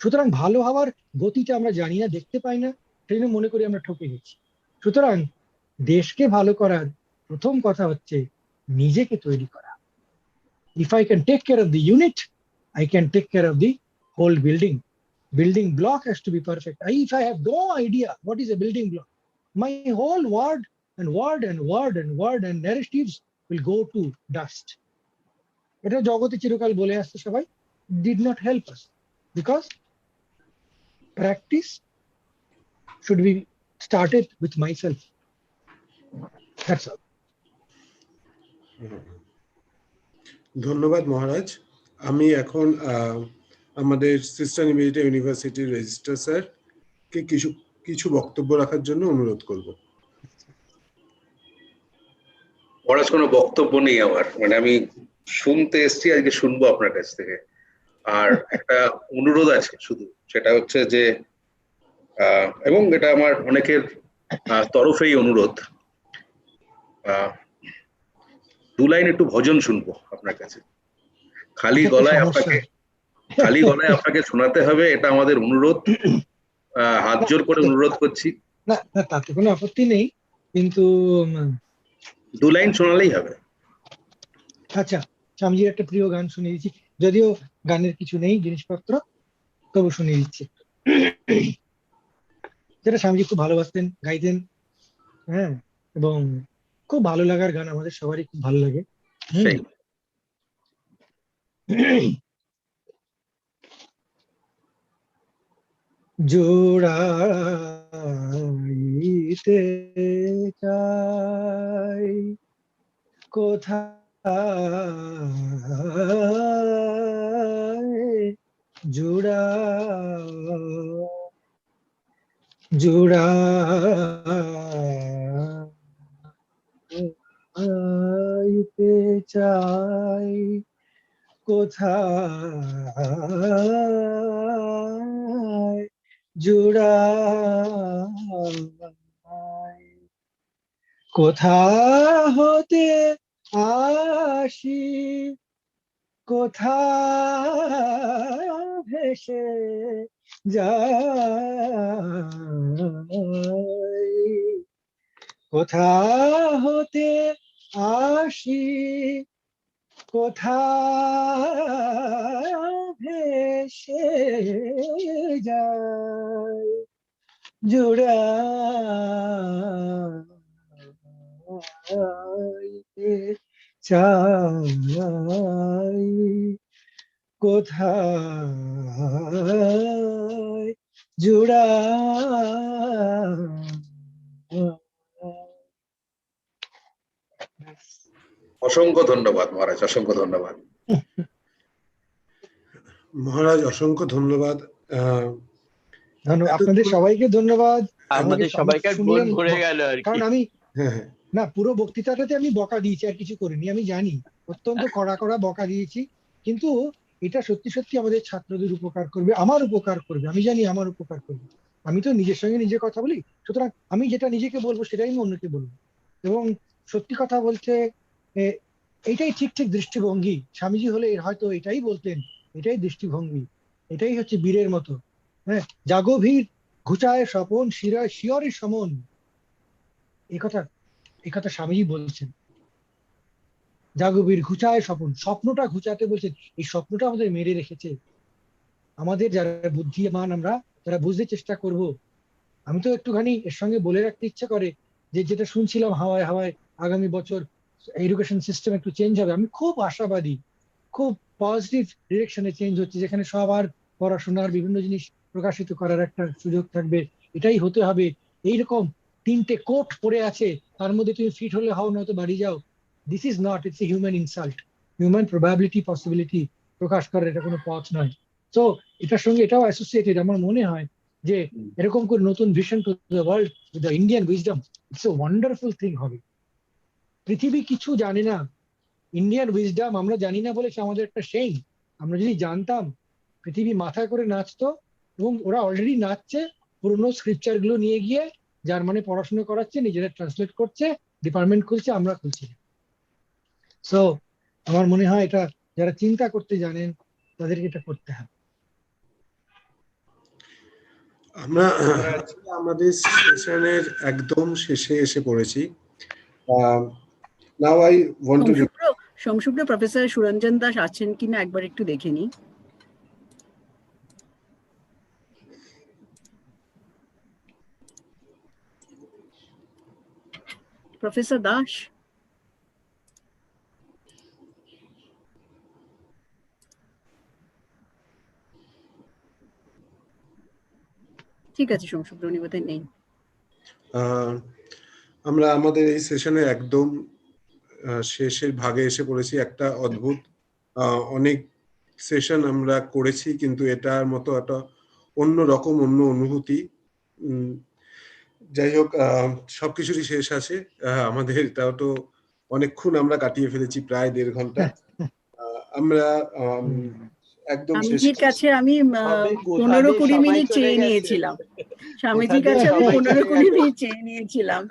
সুতরাং ভালো হওয়ার গতিটা আমরা জানি না, দেখতে পাই না, সেই জন্য মনে করি আমরা ঠকে গেছি। সুতরাং দেশকে ভালো করার প্রথম কথা হচ্ছে নিজেকে তৈরি করা। If I can take care of the unit, I can take care of the whole building. Building block has to be perfect. If I have no idea what is a building block, my whole word and narratives will go to dust. এটা জগতে চিরকাল বলে আসছে সবাই, did not help us, because practice should be started with myself. That's all. ধন্যবাদ মহারাজ। আমি এখন আমাদের সিস্টার নিবেদিতা ইউনিভার্সিটির রেজিস্ট্রার স্যারকে কিছু বক্তব্য রাখার জন্য অনুরোধ করব। মহারাজ, কোনো বক্তব্য নেই আমার, মানে আমি শুনতে এসেছি, আজকে শুনবো আপনার কাছ থেকে। আর একটা অনুরোধ আছে শুধু, সেটা হচ্ছে যে এবং এটা আমার অনেকের তরফেই অনুরোধ, 2 লাইন একটু ভজন শুনবো আপনার কাছে। খালি গলায় আপনাকে শোনাতে হবে, এটা আমাদের অনুরোধ, হাত জোর করে অনুরোধ করছি। না তাতে কোনো আপত্তি নেই, কিন্তু 2 লাইন শোনালেই হবে। আচ্ছা, স্বামীজির একটা প্রিয় গান শুনিয়ে দিচ্ছি, যদিও গানের কিছু নেই জিনিসপত্র, তবু শুনিয়ে দিচ্ছি, যেটা স্বামীজি খুব ভালোবাসতেন, গাইতেন। হ্যাঁ, এবং খুব ভালো লাগার গান, আমাদের সবারই খুব ভালো লাগে। সেই জোড়াইতে চাই কোথায়, জোড়াইতে চাই কোথায়, জোড়াই কোথা হতে আসি, কোথা ভেসে যাই, কোথা হতে আসি, কোথা ভেসে যাই, জোড়াইতে চাই কোথায়, অসংখ্য ধন্যবাদ মহারাজ, অসংখ্য ধন্যবাদ। মহারাজ অসংখ্য ধন্যবাদ। আপনাদের সবাইকে ধন্যবাদ। আমাদের সবাইকার মন ভরে গেল আর কি। কারণ আমি না পুরো বক্তৃতাটাতে আমি বকা দিয়েছি, আর কিছু করিনি, আমি জানি অত্যন্ত কড়া বকা দিয়েছি, কিন্তু এটা সত্যি সত্যি আমাদের ছাত্রদের উপকার করবে, আমার উপকার করবে, আমি জানি আমার উপকার করবে। আমি তো নিজের সঙ্গে নিজে কথা বলি, সুতরাং আমি যেটা নিজেকে বলবো সেটাই আমি অন্যকে বলবো। এবং সত্যি কথা বলতে এ, এইটাই ঠিক ঠিক দৃষ্টিভঙ্গি। স্বামীজি হলে হয়তো এটাই বলতেন, এটাই দৃষ্টিভঙ্গি, এটাই হচ্ছে বীরের মতো। হ্যাঁ, জাগো ভীর, ঘুচায় স্বপন, শিরায় শিয়রে সমন। একথা একথা স্বামীজি বলছেন। জাগো বীর, ঘুচায় স্বপন, স্বপ্নটা ঘুচাতে বলছেন। এই স্বপ্নটা আমাদের মেরে রেখেছে। আমাদের যারা বুদ্ধিমান, আমরা যারা বুঝতে চেষ্টা করব। আমি তো একটুখানি এর সঙ্গে বলে রাখতে ইচ্ছে করে যে যেটা শুনছিলাম হাওয়ায় হাওয়ায় আগামী বছর এডুকেশন সিস্টেম একটু চেঞ্জ হবে। আমি খুব আশাবাদী, খুব পজিটিভ ডিরেকশনে চেঞ্জ হচ্ছে, যেখানে সবার পড়াশোনার বিভিন্ন জিনিস প্রকাশিত করার একটা সুযোগ থাকবে। এটাই হতে হবে। এইরকম 3টে কোট পড়ে আছে, তার মধ্যে তুমি ফিট হলে হও, নয়তো বাড়ি যাও। This is not, it's a human insult. Human probability possibility প্রকাশ করার এটা কোনো পথ নয়। তো এটার সঙ্গে এটাও অ্যাসোসিয়েটেড। আমার মনে হয় যে এরকম করে নতুন vision to the world with the Indian wisdom, it's a wonderful thing হবে। পৃথিবী কিছু জানে না, ইন্ডিয়ান উইজডম আমরা জানি না বলে আমাদের একটা সেই। আমরা যদি জানতাম, পৃথিবী মাথা করে নাচতো। এবং ওরা অলরেডি নাচছে, পুরোনো স্ক্রিপচার গুলো নিয়ে গিয়ে যার মানে পড়াশোনা করাচ্ছে, নিজেরা ট্রান্সলেট করছে, ডিপার্টমেন্ট খুলছে, আমরা খুলছি। সো আমার মনে হয় এটা যারা চিন্তা করতে জানেন তাদেরকে এটা করতে হবে। আমরা মহারাজ, আমাদের সেশনের একদম শেষে এসে পড়েছি। Now I want to Somshubhra professor Suranjan Das আছেন কিনা একবার একটু দেখে নি। প্রফেসর দাস, ঠিক আছে, সোমশুভ্র উনি বোধহয় নেই। আমরা আমাদের এই সেশনের একদম শেষের ভাগে এসে পড়েছি। একটা অদ্ভুত, অনেক সেশন আমরা করেছি, কিন্তু এটার মতো একটা অন্য রকম, অন্য অনুভূতি। যাই হোক, সবকিছুরই শেষ আছে। আমাদের এটাও তো অনেকক্ষণ আমরা কাটিয়ে ফেলেছি, প্রায় 1.5 ঘন্টা। আমরা একদম স্বামীজির কাছে আমি কোথা দিয়ে 15-20 সময় মিনিট চলে চেয়ে গেছে। নিয়েছিলাম। স্বামীজির কোথা দিয়ে কাছে আমি সময় চলে 15-20 গেছে। মিনিট চেয়ে নিয়েছিলাম।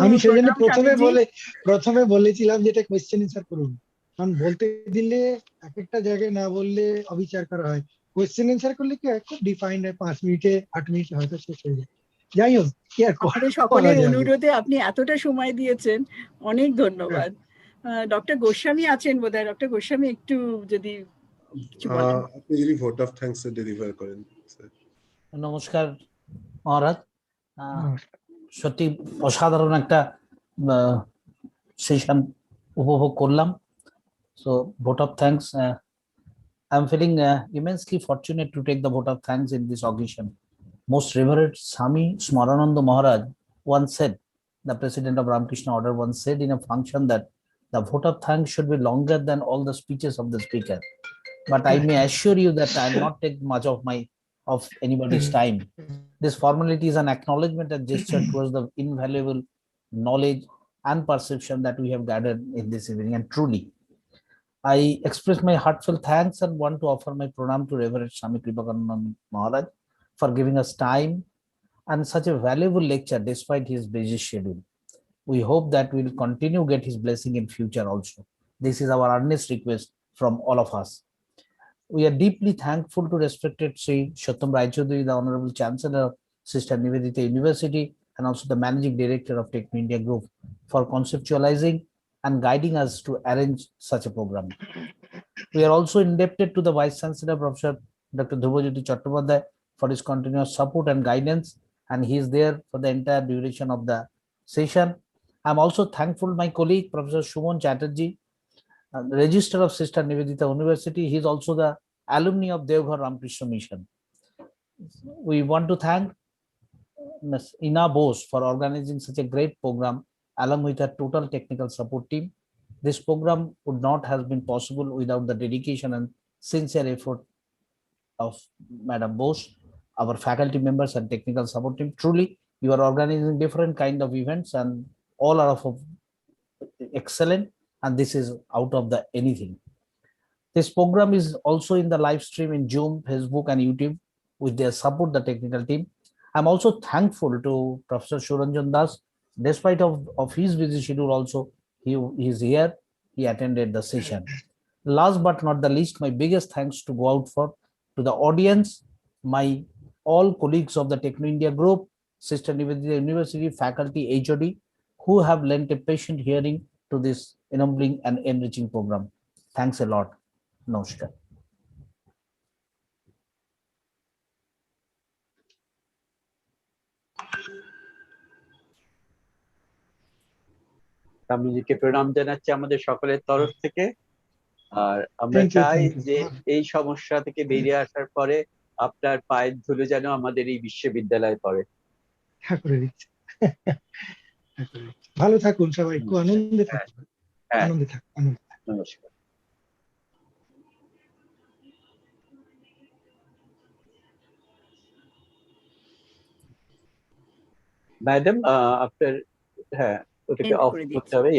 আমি সেই জন্য প্রণাম স্বামীজি। প্রথমে বলেছিলাম যে এটা কোয়েশ্চেন অ্যান্সার করুন, কারণ বলতে দিলে এক একটা জায়গায় না বললে অবিচার করা হয়। কোয়েশ্চেন অ্যান্সার করলে কি খুব ডিফাইন্ড হয়, 5 মিনিটে 8 মিনিটে হয়তো শেষ হয়ে যায়। যাই হোক, কি আর আমাদের করা সকলের যাবে। অনুরোধে আপনি এতটা সময় দিয়েছেন, অনেক ধন্যবাদ। ডক্টর গোস্বামী আছেন বোধহয়। ডক্টর গোস্বামী একটু যদি কিছু বলেন। আপনি যদি ভোট অফ থ্যাঙ্কস ডেলিভার করেন স্যার। নমস্কার মহারাজ, সত্যি অসাধারণ একটা সেশন উপভোগ করলাম। So vote of thanks, I am feeling immensely fortunate to take the vote of thanks in this occasion. Most Reverend Swami Smarananda Maharaj once said, the president of Ramakrishna Order once said in a function, that the vote of thanks should be longer than all the speeches of the speaker. But I may assure you that I will not take much of anybody's time. This formality is an acknowledgement and gesture towards the invaluable knowledge and perception that we have gathered in this evening. And truly, I express my heartfelt thanks and want to offer my pranam to Reverend Swami Kripakarananda Maharaj for giving us time and such a valuable lecture despite his busy schedule. We hope that we will continue get his blessing in future also. This is our earnest request from all of us. We are deeply thankful to respected Sri Shottam Raichaudhuri, the Honorable Chancellor of Sister Nivedita University, and also the Managing Director of Tech Media Group for conceptualizing and guiding us to arrange such a program. We are also indebted to the Vice Chancellor, Professor Dr. Dhrubajyoti Chattopadhyay, for his continuous support and guidance, and he is there for the entire duration of the session. I'm also thankful to my colleague, Professor Shumon Chatterjee, Register of Sister Nivedita University. He is also the alumni of Devghar Ramakrishna Mission. We want to thank Ms. Ina Bose for organizing such a great program along with her total technical support team. This program would not have been possible without the dedication and sincere effort of Madam Bose, our faculty members and technical support team. Truly, you are organizing different kind of events and all are of excellent, and this is out of the anything. This program is also in the live stream in Zoom, Facebook, and YouTube with their support, the technical team. I'm also thankful to Professor Suranjan Das. Despite of his busy schedule also, he is here. He attended the session. Last but not the least, my biggest thanks to go out to the audience, my all colleagues of the Techno India group, Sister Nivedita University, faculty, HOD, who have lent a patient hearing to this enabling and enriching program. Thanks a lot. Namaskar. স্বামীজিকে প্রণাম জানাচ্ছি আমাদের সকলের তরফ থেকে। আর আমরা Thank you, চাই thank you. যে এই সমস্যা থেকে বেরিয়ে আসার পরে আপনার পায়ের ধুলো যেন আমাদের এই বিশ্ববিদ্যালয়ে পড়ে। ঠাকুরের ইচ্ছা। ঠাকুরের ইচ্ছা। ভালো থাকুন সবাই, খুব আনন্দে থাকুন। হ্যাঁ, আনন্দে থাকুন, আনন্দে থাকুন। নমস্কার। ম্যাডাম আপনার, হ্যাঁ, ওটাকে End অফ করে করতে দিচ্ছি। হবে।